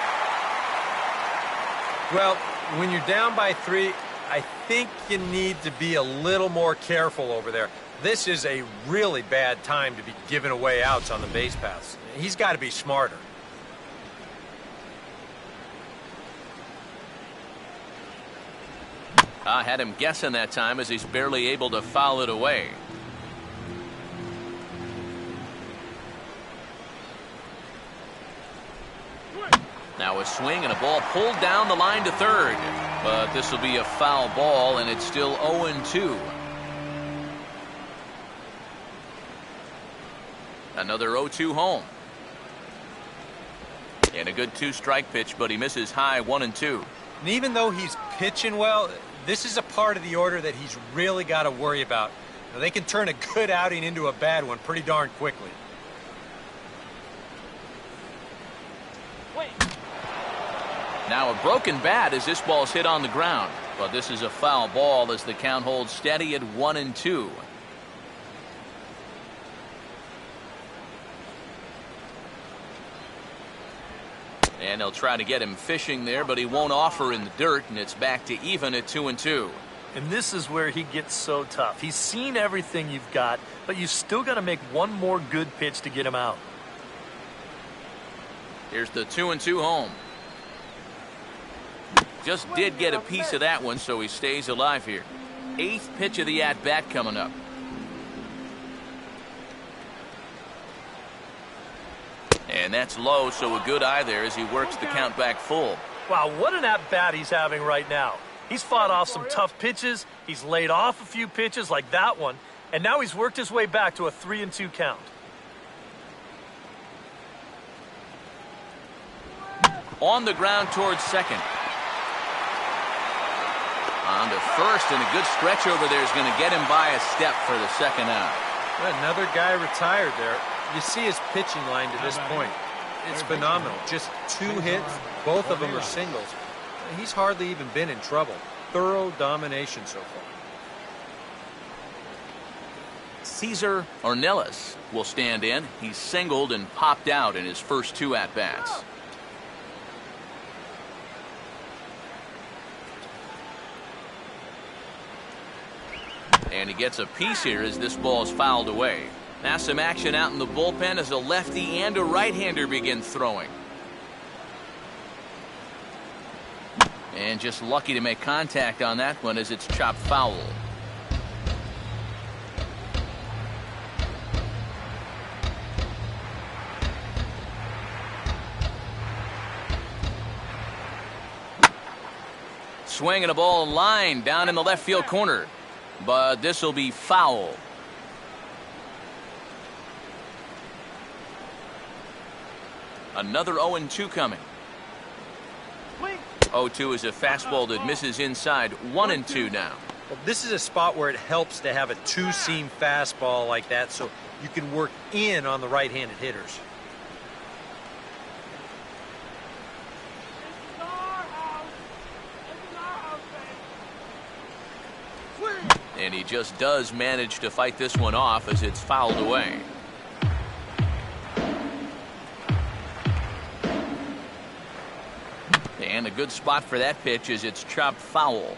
[SPEAKER 3] Well, when you're down by 3, I think you need to be a little more careful over there. This is a really bad time to be giving away outs on the base paths. He's got to be smarter.
[SPEAKER 1] I had him guessing that time as he's barely able to foul it away. Now a swing and a ball pulled down the line to third. But this will be a foul ball, and it's still 0-2. Another 0-2 home. And a good 2-strike pitch, but he misses high 1-2.
[SPEAKER 3] And even though he's pitching well, this is a part of the order that he's really got to worry about. Now, they can turn a good outing into a bad one pretty darn quickly.
[SPEAKER 1] Now a broken bat as this ball's hit on the ground. But this is a foul ball as the count holds steady at 1-2. And they'll try to get him fishing there, but he won't offer in the dirt, and it's back to even at 2-2.
[SPEAKER 4] And this is where he gets so tough. He's seen everything you've got, but you still got to make one more good pitch to get him out.
[SPEAKER 1] Here's the 2-2 home. Just did get a piece of that one, so he stays alive here. 8th pitch of the at-bat coming up. And that's low, so a good eye there as he works the count back full.
[SPEAKER 4] Wow, what an at-bat he's having right now. He's fought off some tough pitches, he's laid off a few pitches like that one, and now he's worked his way back to a 3-2 count.
[SPEAKER 1] On the ground towards second. On to first, and a good stretch over there is going to get him by a step for the second out.
[SPEAKER 3] Another guy retired there. You see his pitching line to this point. It's phenomenal. Just 2 hits, both of them are singles. He's hardly even been in trouble. Thorough domination so far.
[SPEAKER 1] Cesar Ornelas will stand in. He's singled and popped out in his first 2 at-bats. And he gets a piece here as this ball is fouled away. Now some action out in the bullpen as a lefty and a right-hander begin throwing. And just lucky to make contact on that one as it's chopped foul. Swing and a ball line down in the left field corner. But this will be foul. Another 0-2 coming. 0-2 is a fastball that misses inside. 1-2 now.
[SPEAKER 3] Well, this is a spot where it helps to have a 2-seam fastball like that so you can work in on the right-handed hitters.
[SPEAKER 1] And he just does manage to fight this one off as it's fouled away. And a good spot for that pitch as it's chopped foul.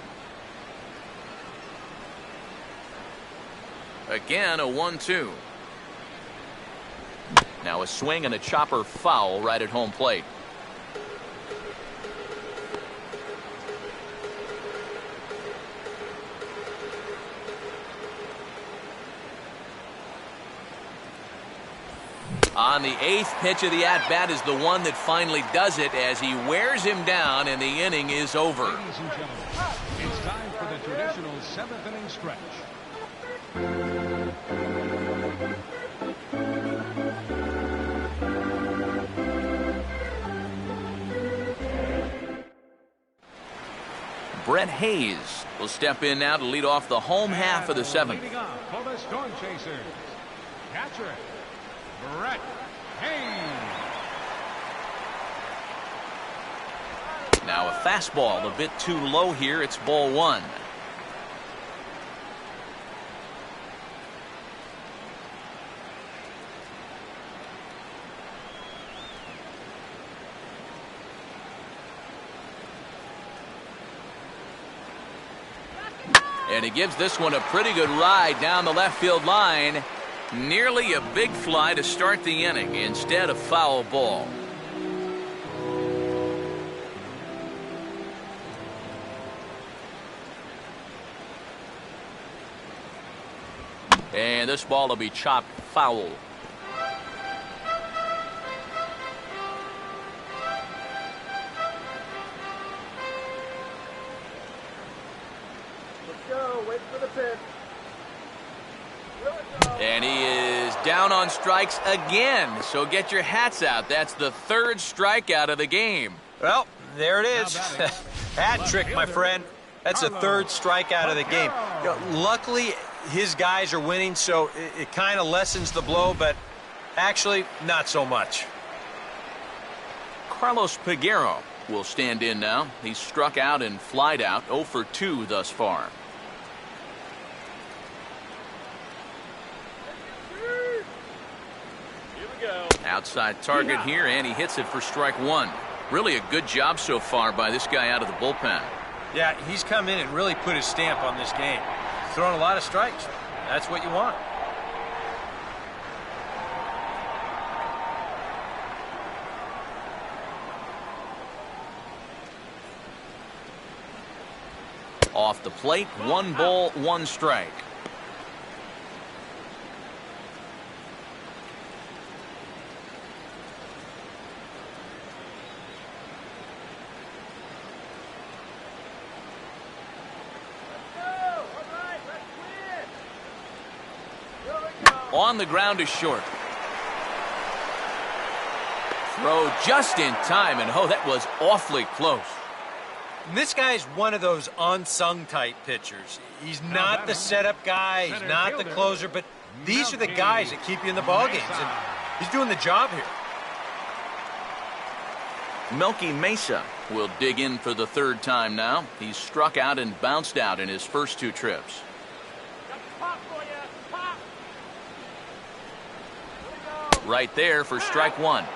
[SPEAKER 1] Again, a 1-2. Now a swing and a chopper foul right at home plate. On the 8th pitch of the at-bat is the one that finally does it as he wears him down and the inning is over.
[SPEAKER 2] Ladies and gentlemen, it's time for the traditional 7th inning stretch.
[SPEAKER 1] Brent Hayes will step in now to lead off the home half of the seventh.
[SPEAKER 2] Leading off for the Storm Chasers, catcher, Brent Hayes.
[SPEAKER 1] Now a fastball a bit too low here. It's ball one. And he gives this one a pretty good ride down the left field line. Nearly a big fly to start the inning instead of foul ball. And this ball will be chopped foul.
[SPEAKER 6] Wait for the pitch.
[SPEAKER 1] And he is down on strikes again. So get your hats out. That's the third strikeout of the game.
[SPEAKER 3] Well, there it is. Hat trick, my friend. That's the third strikeout of the game. You know, luckily, his guys are winning, so it kind of lessens the blow, but actually, not so much.
[SPEAKER 1] Carlos Peguero will stand in now. He's struck out and flied out, 0 for 2 thus far. Outside target here, and he hits it for strike one. Really a good job so far by this guy out of the bullpen.
[SPEAKER 3] Yeah, he's come in and really put his stamp on this game. Throwing a lot of strikes. That's what you want.
[SPEAKER 1] Off the plate, 1 ball, 1 strike. On the ground is short. Throw just in time, and oh, that was awfully close.
[SPEAKER 3] And this guy's one of those unsung type pitchers. He's not the setup guy, he's not the closer, but these are the guys that keep you in the ball games, and he's doing the job here.
[SPEAKER 1] Melky Mesa will dig in for the third time now. He's struck out and bounced out in his first 2 trips. Right there for strike one.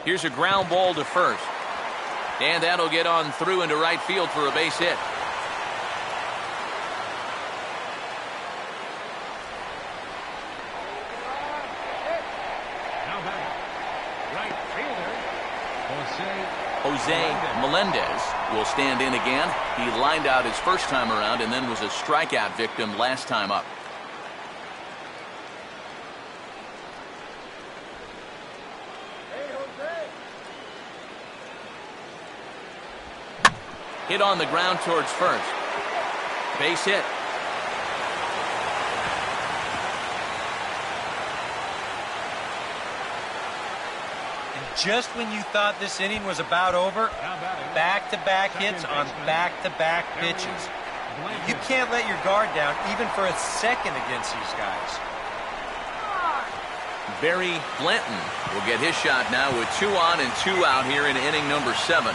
[SPEAKER 1] Here's a ground ball to first. And that'll get on through into right field for a base hit. Jose Melendez will stand in again. He lined out his first time around and then was a strikeout victim last time up. Hit on the ground towards first. Base hit.
[SPEAKER 3] Just when you thought this inning was about over, back-to-back hits on back-to-back pitches. You can't let your guard down even for a second against these guys.
[SPEAKER 1] Barry Blanton will get his shot now with 2 on and 2 out here in inning number 7.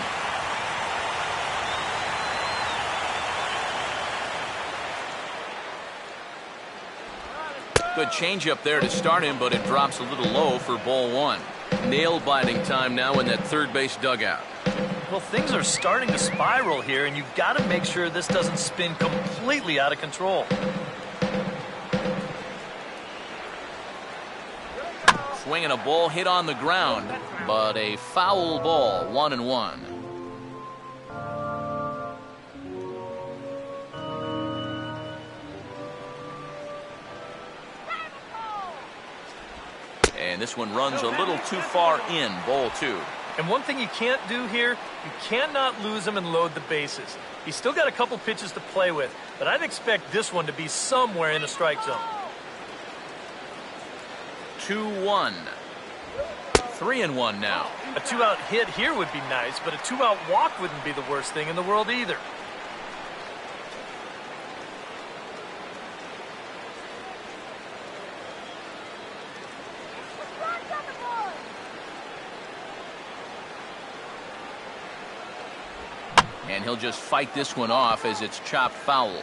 [SPEAKER 1] Good changeup there to start him, but it drops a little low for ball 1. Nail-biting time now in that third base dugout.
[SPEAKER 4] Well, things are starting to spiral here, and you've got to make sure this doesn't spin completely out of control.
[SPEAKER 1] Swinging a ball hit on the ground, but a foul ball, 1-1. And this one runs a little too far in, ball 2.
[SPEAKER 4] And one thing you can't do here, you cannot lose him and load the bases. He's still got a couple pitches to play with, but I'd expect this one to be somewhere in the strike zone.
[SPEAKER 1] 2-1. 3-1 now.
[SPEAKER 4] A 2-out hit here would be nice, but a 2-out walk wouldn't be the worst thing in the world either.
[SPEAKER 1] And he'll just fight this one off as it's chopped foul.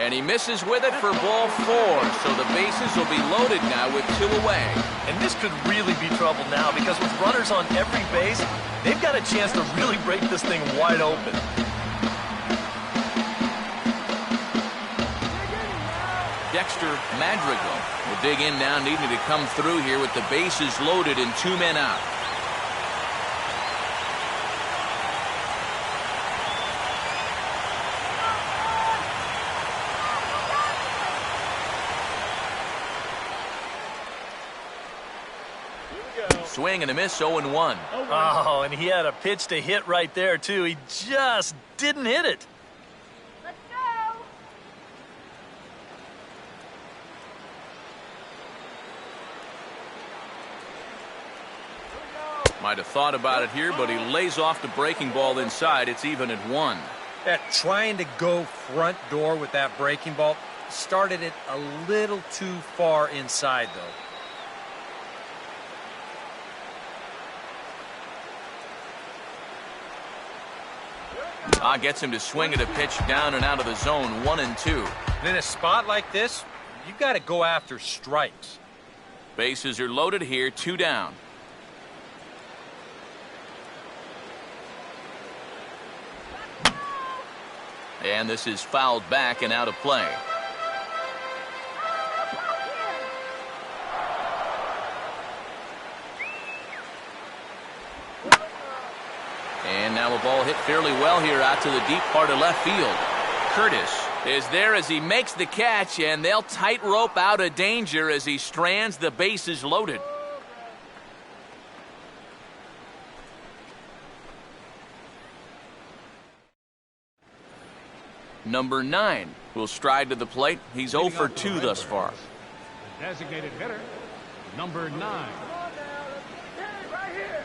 [SPEAKER 1] And he misses with it for ball 4, so the bases will be loaded now with 2 away.
[SPEAKER 4] And this could really be trouble now because with runners on every base, they've got a chance to really break this thing wide open.
[SPEAKER 1] Dexter Madrigal will dig in now, needing to come through here with the bases loaded and 2 men out. Swing and a miss, 0-1.
[SPEAKER 4] Oh, and he had a pitch to hit right there, too. He just didn't hit it.
[SPEAKER 5] Let's go.
[SPEAKER 1] Might have thought about it here, but he lays off the breaking ball inside. It's even at 1.
[SPEAKER 3] That trying to go front door with that breaking ball started it a little too far inside, though.
[SPEAKER 1] Gets him to swing at a pitch down and out of the zone, 1-2.
[SPEAKER 3] In a spot like this, you got to go after strikes.
[SPEAKER 1] Bases are loaded here, 2 down. And this is fouled back and out of play. And now a ball hit fairly well here out to the deep part of left field. Curtis is there as he makes the catch, and they'll tightrope out of danger as he strands the bases loaded. Number 9 will stride to the plate. He's 0 for 2 thus far.
[SPEAKER 2] The designated hitter, number 9.
[SPEAKER 6] Right here.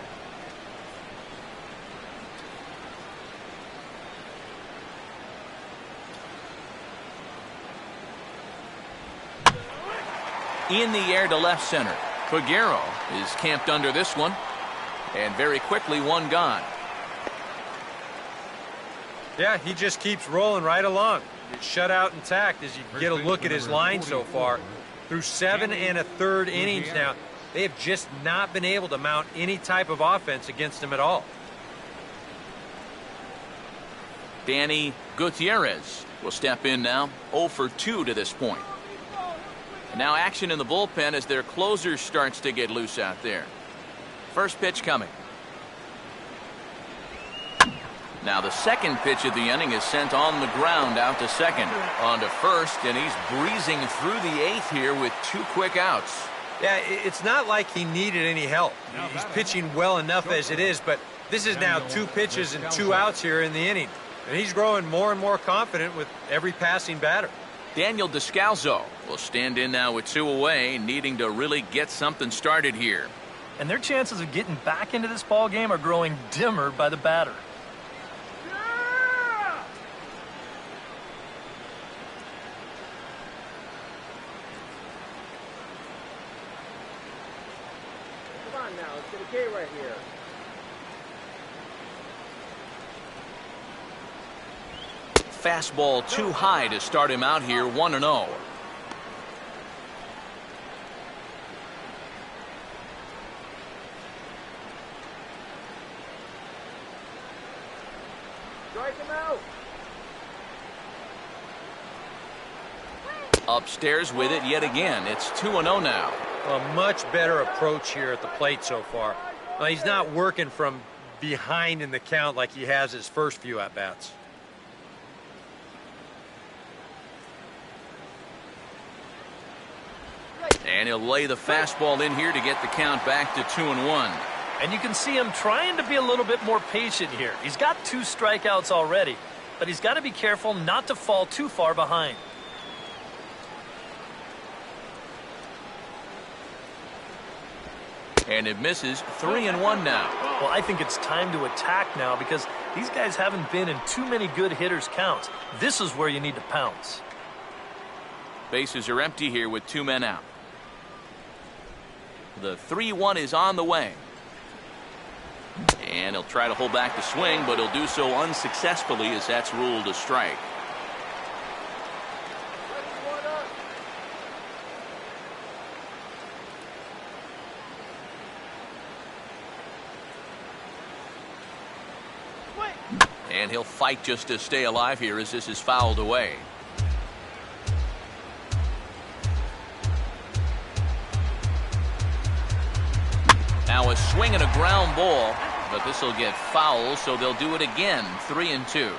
[SPEAKER 1] In the air to left center. Peguero is camped under this one. And very quickly, 1 gone.
[SPEAKER 3] Yeah, he just keeps rolling right along. It's shut out intact as you get a look at his line so far. Through 7 1/3 innings now, they have just not been able to mount any type of offense against him at all.
[SPEAKER 1] Danny Gutierrez will step in now, 0 for 2 to this point. Now action in the bullpen as their closer starts to get loose out there. First pitch coming. Now the second pitch of the inning is sent on the ground out to second. On to first, and he's breezing through the 8th here with 2 quick outs.
[SPEAKER 3] Yeah, it's not like he needed any help. He's pitching well enough as it is, but this is now 2 pitches and 2 outs here in the inning. And he's growing more and more confident with every passing batter.
[SPEAKER 1] Daniel Descalzo will stand in now with 2 away, needing to really get something started here.
[SPEAKER 4] And their chances of getting back into this ball game are growing dimmer by the batter.
[SPEAKER 6] Come on now, let's get a K right here.
[SPEAKER 1] Fastball too high to start him out here, 1-0.
[SPEAKER 6] Strike him out.
[SPEAKER 1] Upstairs with it yet again. It's 2-0 now.
[SPEAKER 3] A much better approach here at the plate so far. Well, he's not working from behind in the count like he has his first few at-bats.
[SPEAKER 1] And he'll lay the fastball in here to get the count back to 2-1.
[SPEAKER 4] And you can see him trying to be a little bit more patient here. He's got 2 strikeouts already, but he's got to be careful not to fall too far behind.
[SPEAKER 1] And it misses. 3-1 now.
[SPEAKER 4] Well, I think it's time to attack now because these guys haven't been in too many good hitters' counts. This is where you need to pounce.
[SPEAKER 1] Bases are empty here with 2 men out. The 3-1 is on the way. And he'll try to hold back the swing, but he'll do so unsuccessfully as that's ruled a strike. And he'll fight just to stay alive here as this is fouled away. Now a swing and a ground ball, but this will get foul, so they'll do it again. 3-2.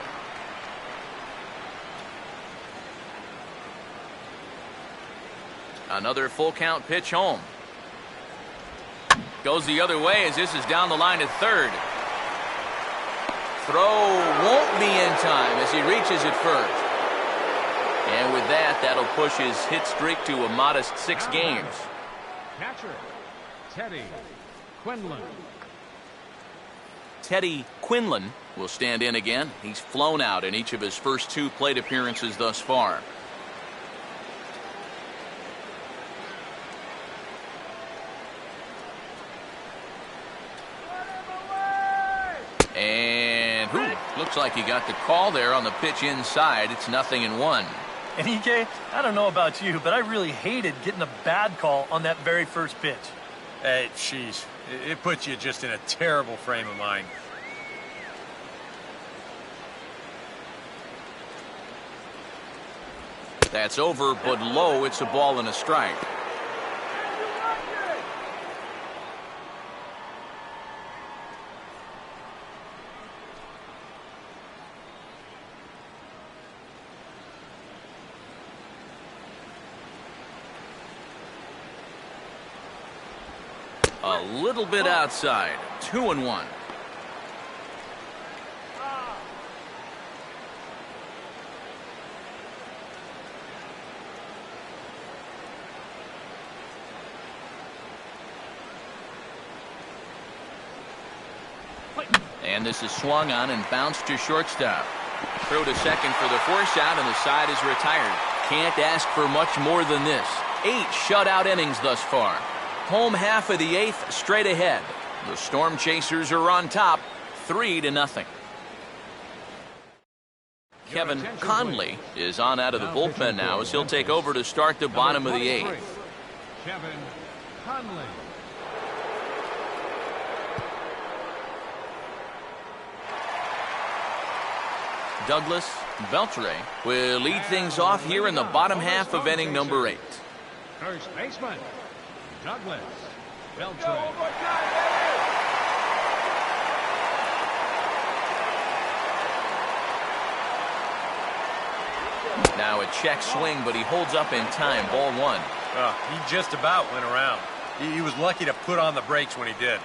[SPEAKER 1] Another full count pitch home. Goes the other way as this is down the line at third. Throw won't be in time as he reaches it first. And with that, that'll push his hit streak to a modest 6 games.
[SPEAKER 2] Catcher, Teddy Quinlan.
[SPEAKER 1] Teddy Quinlan will stand in again. He's flown out in each of his first 2 plate appearances thus far. And looks like he got the call there on the pitch inside. It's 0-1.
[SPEAKER 4] And EK, I don't know about you, but I really hated getting a bad call on that very first pitch.
[SPEAKER 3] Hey, jeez. It puts you just in a terrible frame of mind.
[SPEAKER 1] That's over, but low. It's a ball and a strike. A little bit outside. 2-1. And this is swung on and bounced to shortstop. Throw to second for the force out, and the side is retired. Can't ask for much more than this. 8 shutout innings thus far. Home half of the 8th straight ahead. The Storm Chasers are on top, 3-0. Kevin Conley is on out of the bullpen now as he'll take over to start the bottom of the 8th.
[SPEAKER 2] Kevin Conley.
[SPEAKER 1] Douglas Beltre will lead things off here in the bottom half of inning number 8.
[SPEAKER 2] First baseman, Douglas Beltre.
[SPEAKER 1] Now a check swing, but he holds up in time. Ball 1.
[SPEAKER 3] He just about went around. He was lucky to put on the brakes when he did.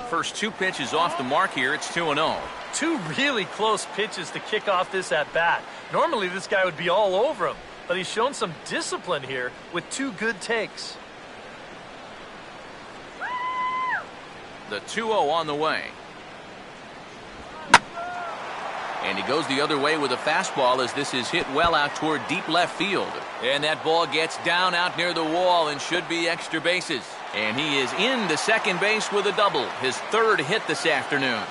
[SPEAKER 1] First 2 pitches off the mark here. It's 2-0.
[SPEAKER 4] 2 really close pitches to kick off this at-bat. Normally this guy would be all over him, but he's shown some discipline here with 2 good takes.
[SPEAKER 1] The 2-0 on the way. And he goes the other way with a fastball as this is hit well out toward deep left field. And that ball gets down out near the wall and should be extra bases. And he is into second base with a double, his 3rd hit this afternoon.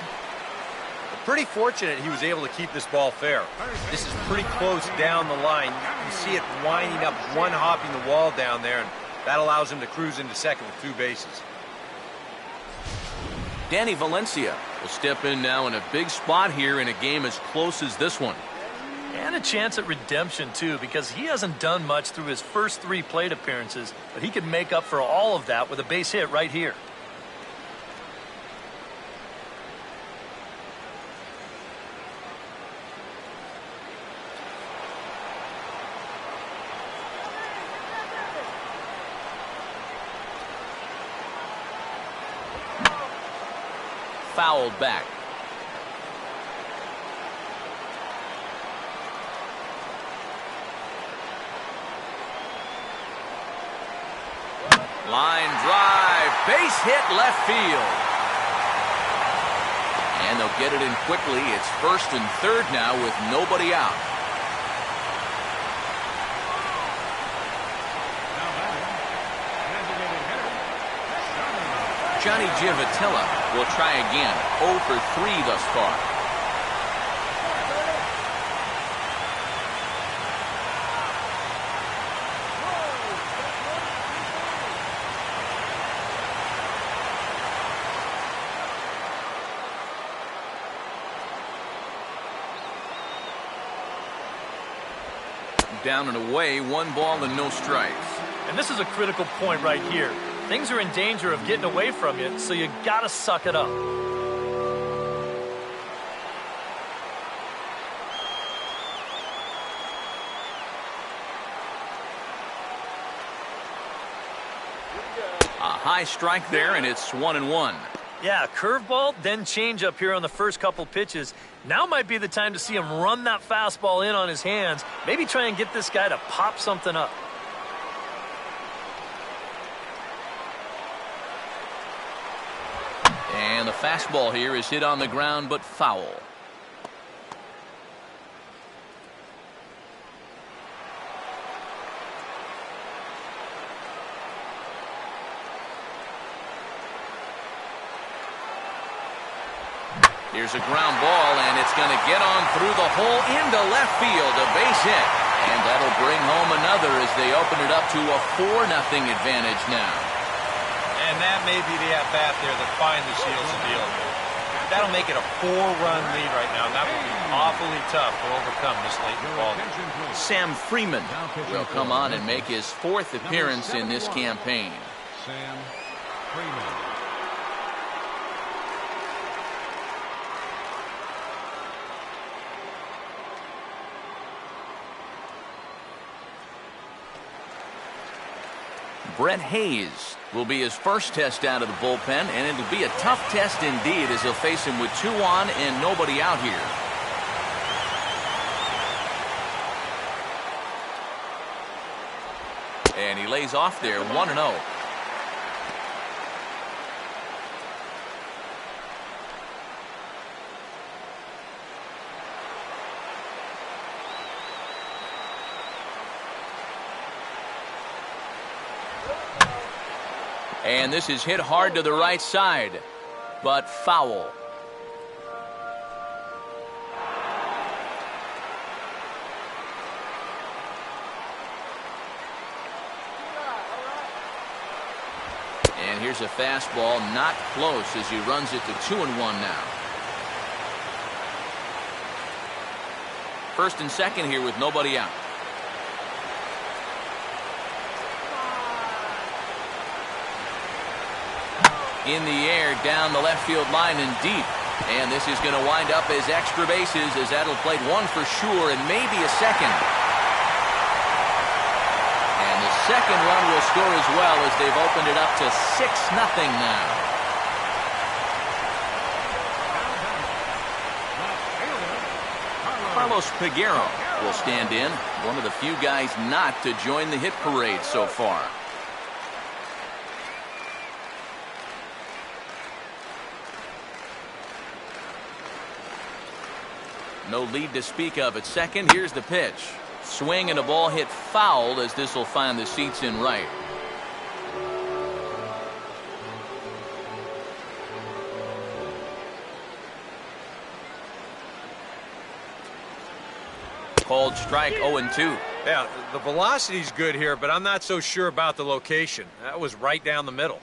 [SPEAKER 3] Pretty fortunate he was able to keep this ball fair. This is pretty close down the line. You see it winding up, one hopping the wall down there, and that allows him to cruise into second with 2 bases.
[SPEAKER 1] Danny Valencia will step in now in a big spot here in a game as close as this one.
[SPEAKER 4] And a chance at redemption, too, because he hasn't done much through his first 3 plate appearances, but he could make up for all of that with a base hit right here.
[SPEAKER 1] Fouled back. Line drive, base hit left field. And they'll get it in quickly. It's 1st and 3rd now with nobody out. Johnny Givotilla will try again. 0 for 3 thus far. Down and away, 1 ball and no strikes.
[SPEAKER 4] And this is a critical point right here. Things are in danger of getting away from you, so you gotta suck it up.
[SPEAKER 1] A high strike there, and it's 1-1.
[SPEAKER 4] Yeah, curveball, then change up here on the first couple pitches. Now might be the time to see him run that fastball in on his hands. Maybe try and get this guy to pop something up.
[SPEAKER 1] And the fastball here is hit on the ground, but foul. Here's a ground ball, and it's going to get on through the hole into left field, a base hit. And that'll bring home another as they open it up to a 4-0 advantage now.
[SPEAKER 3] And that may be the at-bat there that finally seals the deal. That'll make it a 4-run lead right now, and that will be awfully tough to overcome this late in the ball game.
[SPEAKER 1] Sam Freeman will come on and make his 4th appearance in this campaign.
[SPEAKER 2] Sam Freeman.
[SPEAKER 1] Brent Hayes will be his first test out of the bullpen, and it'll be a tough test indeed as he'll face him with 2 on and nobody out here. And he lays off there, 1-0. And this is hit hard to the right side, but foul. And here's a fastball, not close as he runs it to 2-1 now. 1st and 2nd here with nobody out. In the air, down the left field line and deep. And this is going to wind up as extra bases as that'll play 1 for sure and maybe a second. And the second run will score as well as they've opened it up to 6-0 now. Carlos Peguero will stand in, one of the few guys not to join the hit parade so far. No lead to speak of at second. Here's the pitch. Swing and a ball hit foul as this will find the seats in right. Called strike 0-2.
[SPEAKER 3] Yeah, the velocity's good here, but I'm not so sure about the location. That was right down the middle.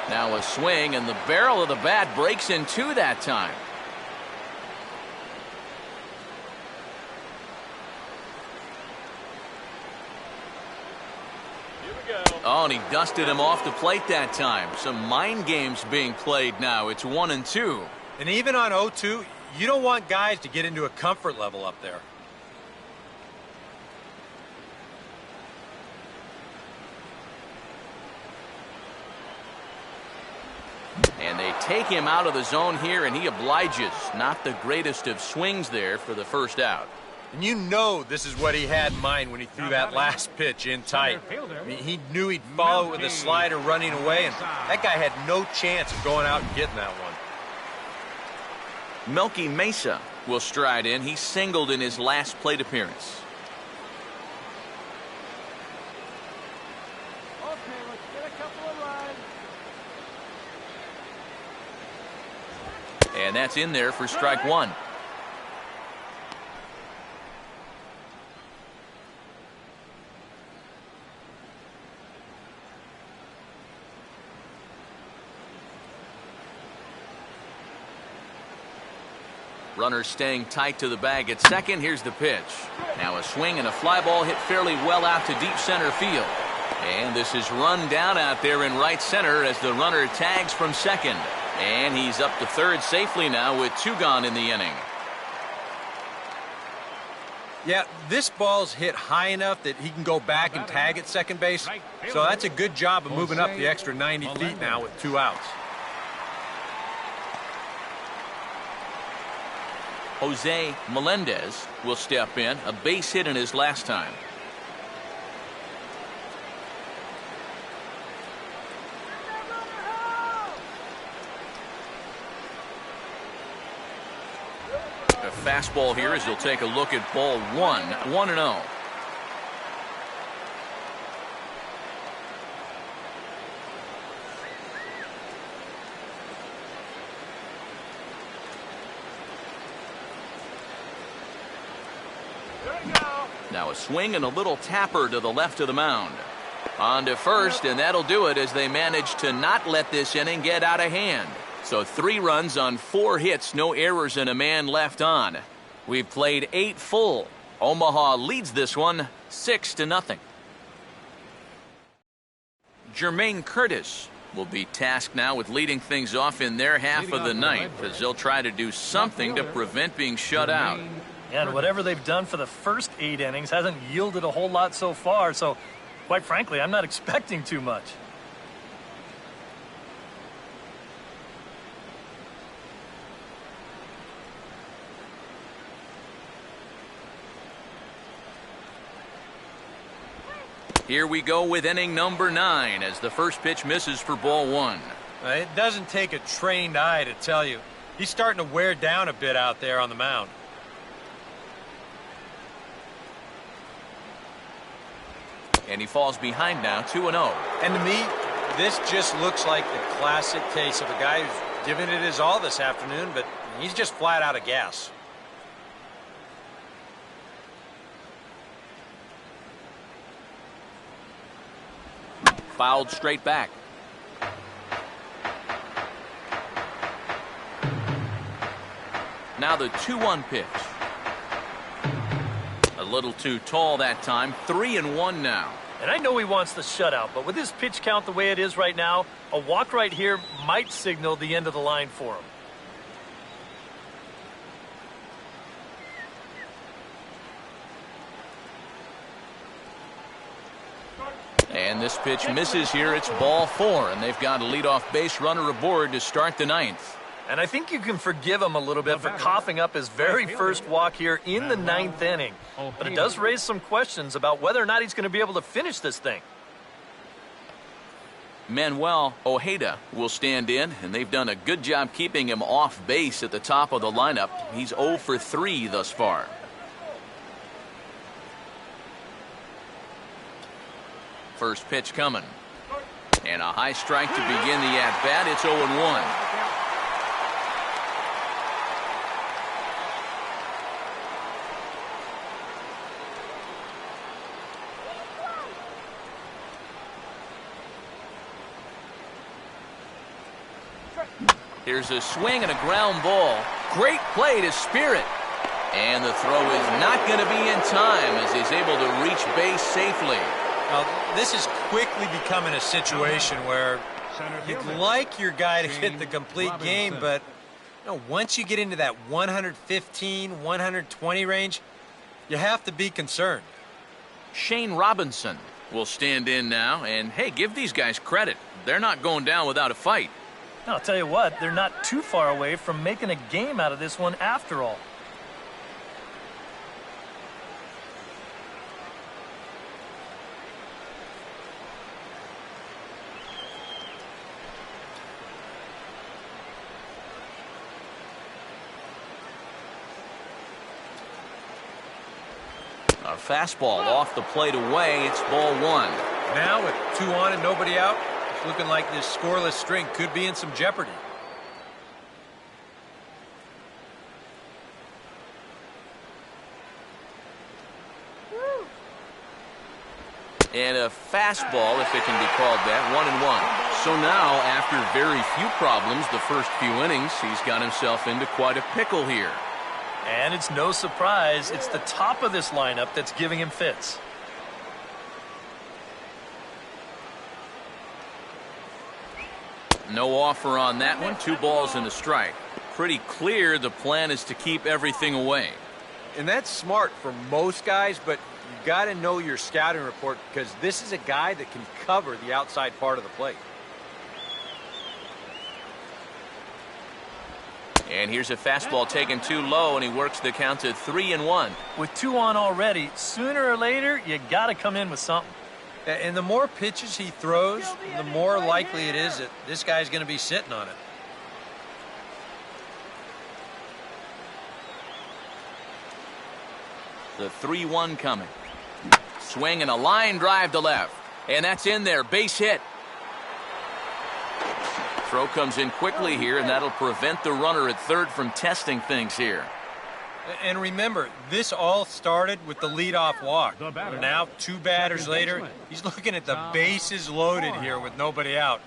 [SPEAKER 1] Now a swing, and the barrel of the bat breaks in two that time. Oh, and he dusted him off the plate that time. Some mind games being played now. It's 1-2.
[SPEAKER 3] And even on 0-2, you don't want guys to get into a comfort level up there.
[SPEAKER 1] And they take him out of the zone here, and he obliges. Not the greatest of swings there for the first out.
[SPEAKER 3] And you know this is what he had in mind when he threw that last pitch in tight. I mean, he knew he'd follow it with a slider running away, and that guy had no chance of going out and getting that one.
[SPEAKER 1] Melky Mesa will stride in. He singled in his last plate appearance.
[SPEAKER 6] Okay, let's get a couple of runs.
[SPEAKER 1] And that's in there for strike one. Runner staying tight to the bag at second. Here's the pitch. Now a swing and a fly ball hit fairly well out to deep center field. And this is run down out there in right center as the runner tags from second. And he's up to third safely now with two gone in the inning.
[SPEAKER 3] Yeah, this ball's hit high enough that he can go back and tag at second base. So that's a good job of moving up the extra 90 feet now with two outs.
[SPEAKER 1] Jose Melendez will step in, a base hit in his last time. A fastball here as he'll take a look at ball one, 1-0. Now a swing and a little tapper to the left of the mound. On to first, and that'll do it as they manage to not let this inning get out of hand. So 3 runs on 4 hits, no errors, and a man left on. We've played 8 full. Omaha leads this one 6-0. Jermaine Curtis will be tasked now with leading things off in their half of the ninth as they'll try to do something to prevent being shut out.
[SPEAKER 4] And whatever they've done for the first 8 innings hasn't yielded a whole lot so far, so quite frankly, I'm not expecting too much.
[SPEAKER 1] Here we go with inning number 9 as the first pitch misses for ball 1.
[SPEAKER 3] It doesn't take a trained eye to tell you. He's starting to wear down a bit out there on the mound.
[SPEAKER 1] And he falls behind now, 2-0.
[SPEAKER 3] And to me, this just looks like the classic case of a guy who's giving it his all this afternoon, but he's just flat out of gas.
[SPEAKER 1] Fouled straight back. Now the 2-1 pitch. A little too tall that time. 3-1 now.
[SPEAKER 4] And I know he wants the shutout, but with his pitch count the way it is right now, a walk right here might signal the end of the line for him.
[SPEAKER 1] And this pitch misses here. It's ball 4, and they've got a leadoff base runner aboard to start the 9th.
[SPEAKER 4] And I think you can forgive him a little bit for coughing up his very first walk here in the 9th inning. But it does raise some questions about whether or not he's going to be able to finish this thing.
[SPEAKER 1] Manuel Ojeda will stand in, and they've done a good job keeping him off base at the top of the lineup. He's 0 for 3 thus far. First pitch coming. And a high strike to begin the at-bat. It's 0-1. Here's a swing and a ground ball. Great play to Spirit. And the throw is not going to be in time as he's able to reach base safely.
[SPEAKER 3] Now, this is quickly becoming a situation where you'd like your guy to hit the complete game, but once you get into that 115, 120 range, you have to be concerned.
[SPEAKER 1] Shane Robinson will stand in now, and hey, give these guys credit. They're not going down without a fight.
[SPEAKER 4] I'll tell you what, they're not too far away from making a game out of this one after all.
[SPEAKER 1] A fastball off the plate away. It's ball one.
[SPEAKER 3] Now with 2 on and nobody out, it's looking like this scoreless string could be in some jeopardy.
[SPEAKER 1] And a fastball, if it can be called that, 1-1. So now, after very few problems the first few innings, he's got himself into quite a pickle here.
[SPEAKER 4] And it's no surprise, it's the top of this lineup that's giving him fits.
[SPEAKER 1] No offer on that one. 2 balls and a strike. Pretty clear the plan is to keep everything away.
[SPEAKER 3] And that's smart for most guys, but you got to know your scouting report because this is a guy that can cover the outside part of the plate.
[SPEAKER 1] And here's a fastball taken too low, and he works the count to 3-1.
[SPEAKER 4] With 2 on already, sooner or later, you got to come in with something.
[SPEAKER 3] And the more pitches he throws, the more likely it is that this guy's going to be sitting on it.
[SPEAKER 1] The 3-1 coming. Swing and a line drive to left. And that's in there. Base hit. Throw comes in quickly here, and that'll prevent the runner at third from testing things here.
[SPEAKER 3] And remember, this all started with the leadoff walk. Now, 2 batters later, he's looking at the bases loaded here with nobody out.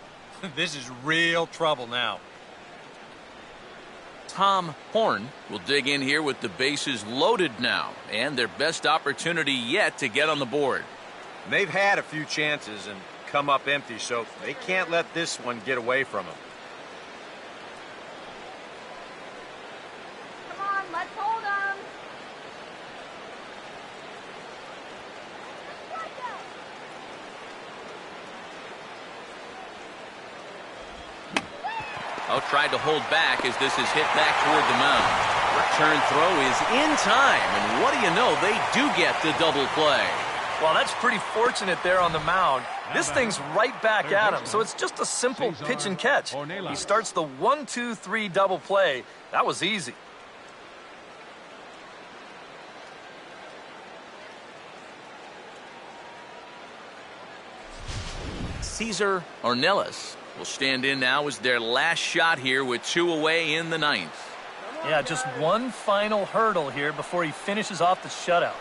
[SPEAKER 3] This is real trouble now.
[SPEAKER 1] Tom Horn will dig in here with the bases loaded now, and their best opportunity yet to get on the board.
[SPEAKER 3] And they've had a few chances and come up empty, so they can't let this one get away from them.
[SPEAKER 5] Come on, let's hold them.
[SPEAKER 1] Oh, tried to hold back as this is hit back toward the mound. Return throw is in time, and what do you know, they do get the double play.
[SPEAKER 4] Well, that's pretty fortunate there on the mound. This thing's right back at him, so it's just a simple pitch and catch. He starts the 1-2-3 double play. That was easy.
[SPEAKER 1] Cesar Ornelas will stand in now as their last shot here with 2 away in the 9th.
[SPEAKER 4] Yeah, just one final hurdle here before he finishes off the shutout.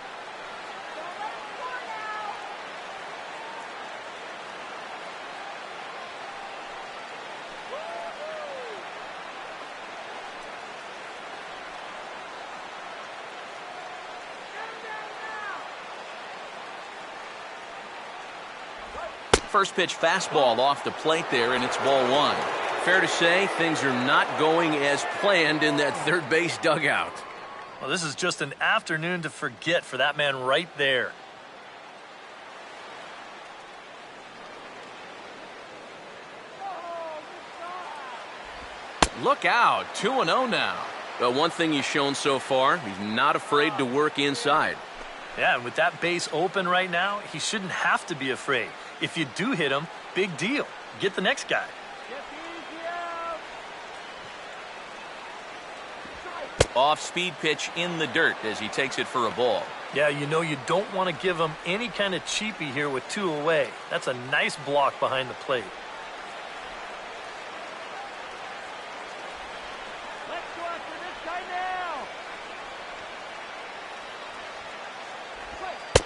[SPEAKER 1] First pitch fastball off the plate there, and it's ball 1. Fair to say things are not going as planned in that third base dugout.
[SPEAKER 4] Well, this is just an afternoon to forget for that man right there.
[SPEAKER 1] Look out, 2-0 now. But one thing he's shown so far, he's not afraid to work inside.
[SPEAKER 4] Yeah, and with that base open right now, he shouldn't have to be afraid. If you do hit him, big deal. Get the next guy.
[SPEAKER 1] Off-speed pitch in the dirt as he takes it for a ball.
[SPEAKER 4] Yeah, you know you don't want to give him any kind of cheapie here with 2 away. That's a nice block behind the plate.
[SPEAKER 6] Let's go after this guy now.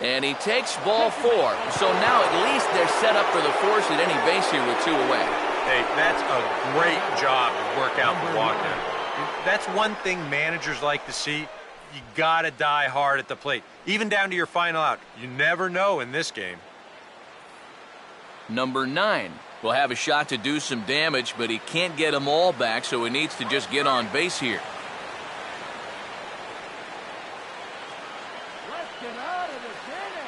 [SPEAKER 1] And he takes ball 4. So now at least they're set up for the force at any base here with 2 away.
[SPEAKER 3] Hey, that's a great job to work out the walk down. That's one thing managers like to see. You got to die hard at the plate, even down to your final out. You never know in this game.
[SPEAKER 1] Number 9 will have a shot to do some damage, but he can't get them all back, so he needs to just get on base here.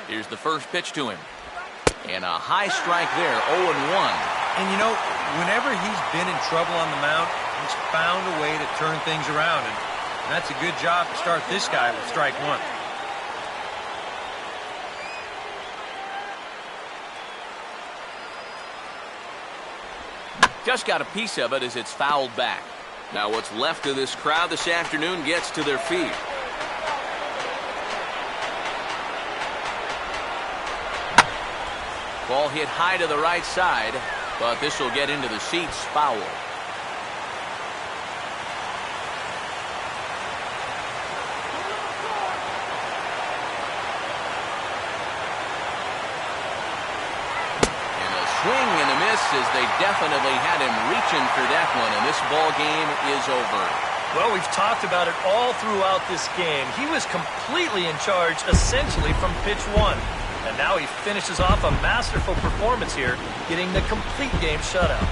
[SPEAKER 1] Here's the first pitch to him. And a high strike there, 0-1.
[SPEAKER 3] And you know, whenever he's been in trouble on the mound, he's found a way to turn things around. And that's a good job to start this guy with strike one.
[SPEAKER 1] Just got a piece of it as it's fouled back. Now what's left of this crowd this afternoon gets to their feet. Ball hit high to the right side, but this will get into the seats foul. Swing and a miss as they definitely had him reaching for that one, and this ball game is over.
[SPEAKER 4] Well, we've talked about it all throughout this game. He was completely in charge, essentially, from pitch one. And now he finishes off a masterful performance here, getting the complete game shutout.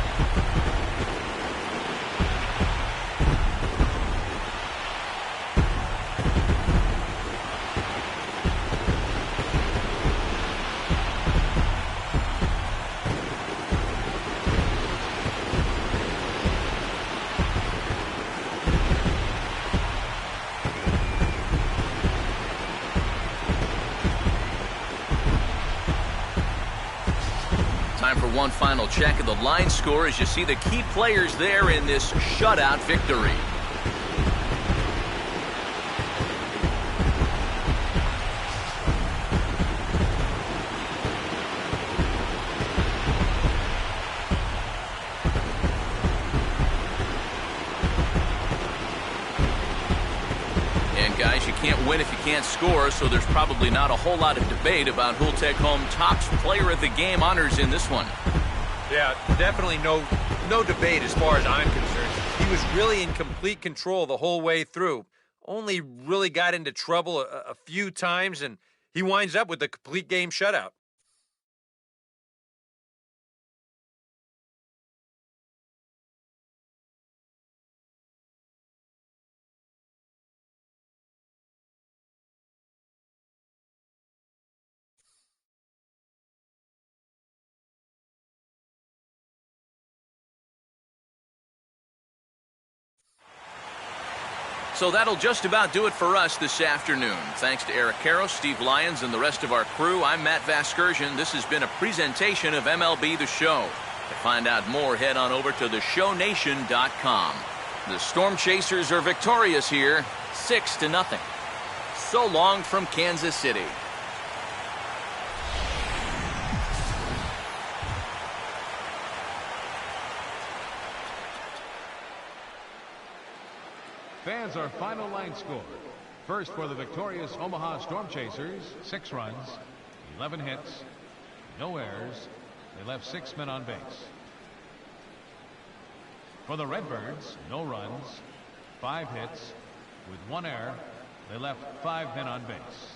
[SPEAKER 1] Time for one final check of the line score as you see the key players there in this shutout victory. Guys, you can't win if you can't score, so there's probably not a whole lot of debate about who'll take home top player of the game honors in this one.
[SPEAKER 3] Yeah, definitely no debate as far as I'm concerned. He was really in complete control the whole way through. Only really got into trouble a few times, and he winds up with a complete game shutout.
[SPEAKER 1] So that'll just about do it for us this afternoon. Thanks to Eric Caro, Steve Lyons, and the rest of our crew, I'm Matt Vasgersian. This has been a presentation of MLB The Show. To find out more, head on over to theshownation.com. The Storm Chasers are victorious here, 6-0. So long from Kansas City.
[SPEAKER 2] Fans, our final line score. First for the victorious Omaha Storm Chasers, 6 runs, 11 hits, no errors. They left 6 men on base. For the Redbirds, no runs, 5 hits, with 1 error. They left 5 men on base.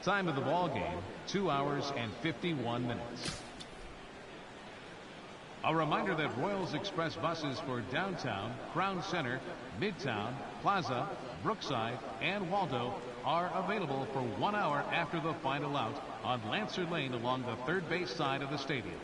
[SPEAKER 2] Time of the ball game, 2 hours and 51 minutes. A reminder that Royals Express buses for downtown, Crown Center, Midtown, Plaza, Brookside, and Waldo are available for 1 hour after the final out on Lancer Lane along the third base side of the stadium.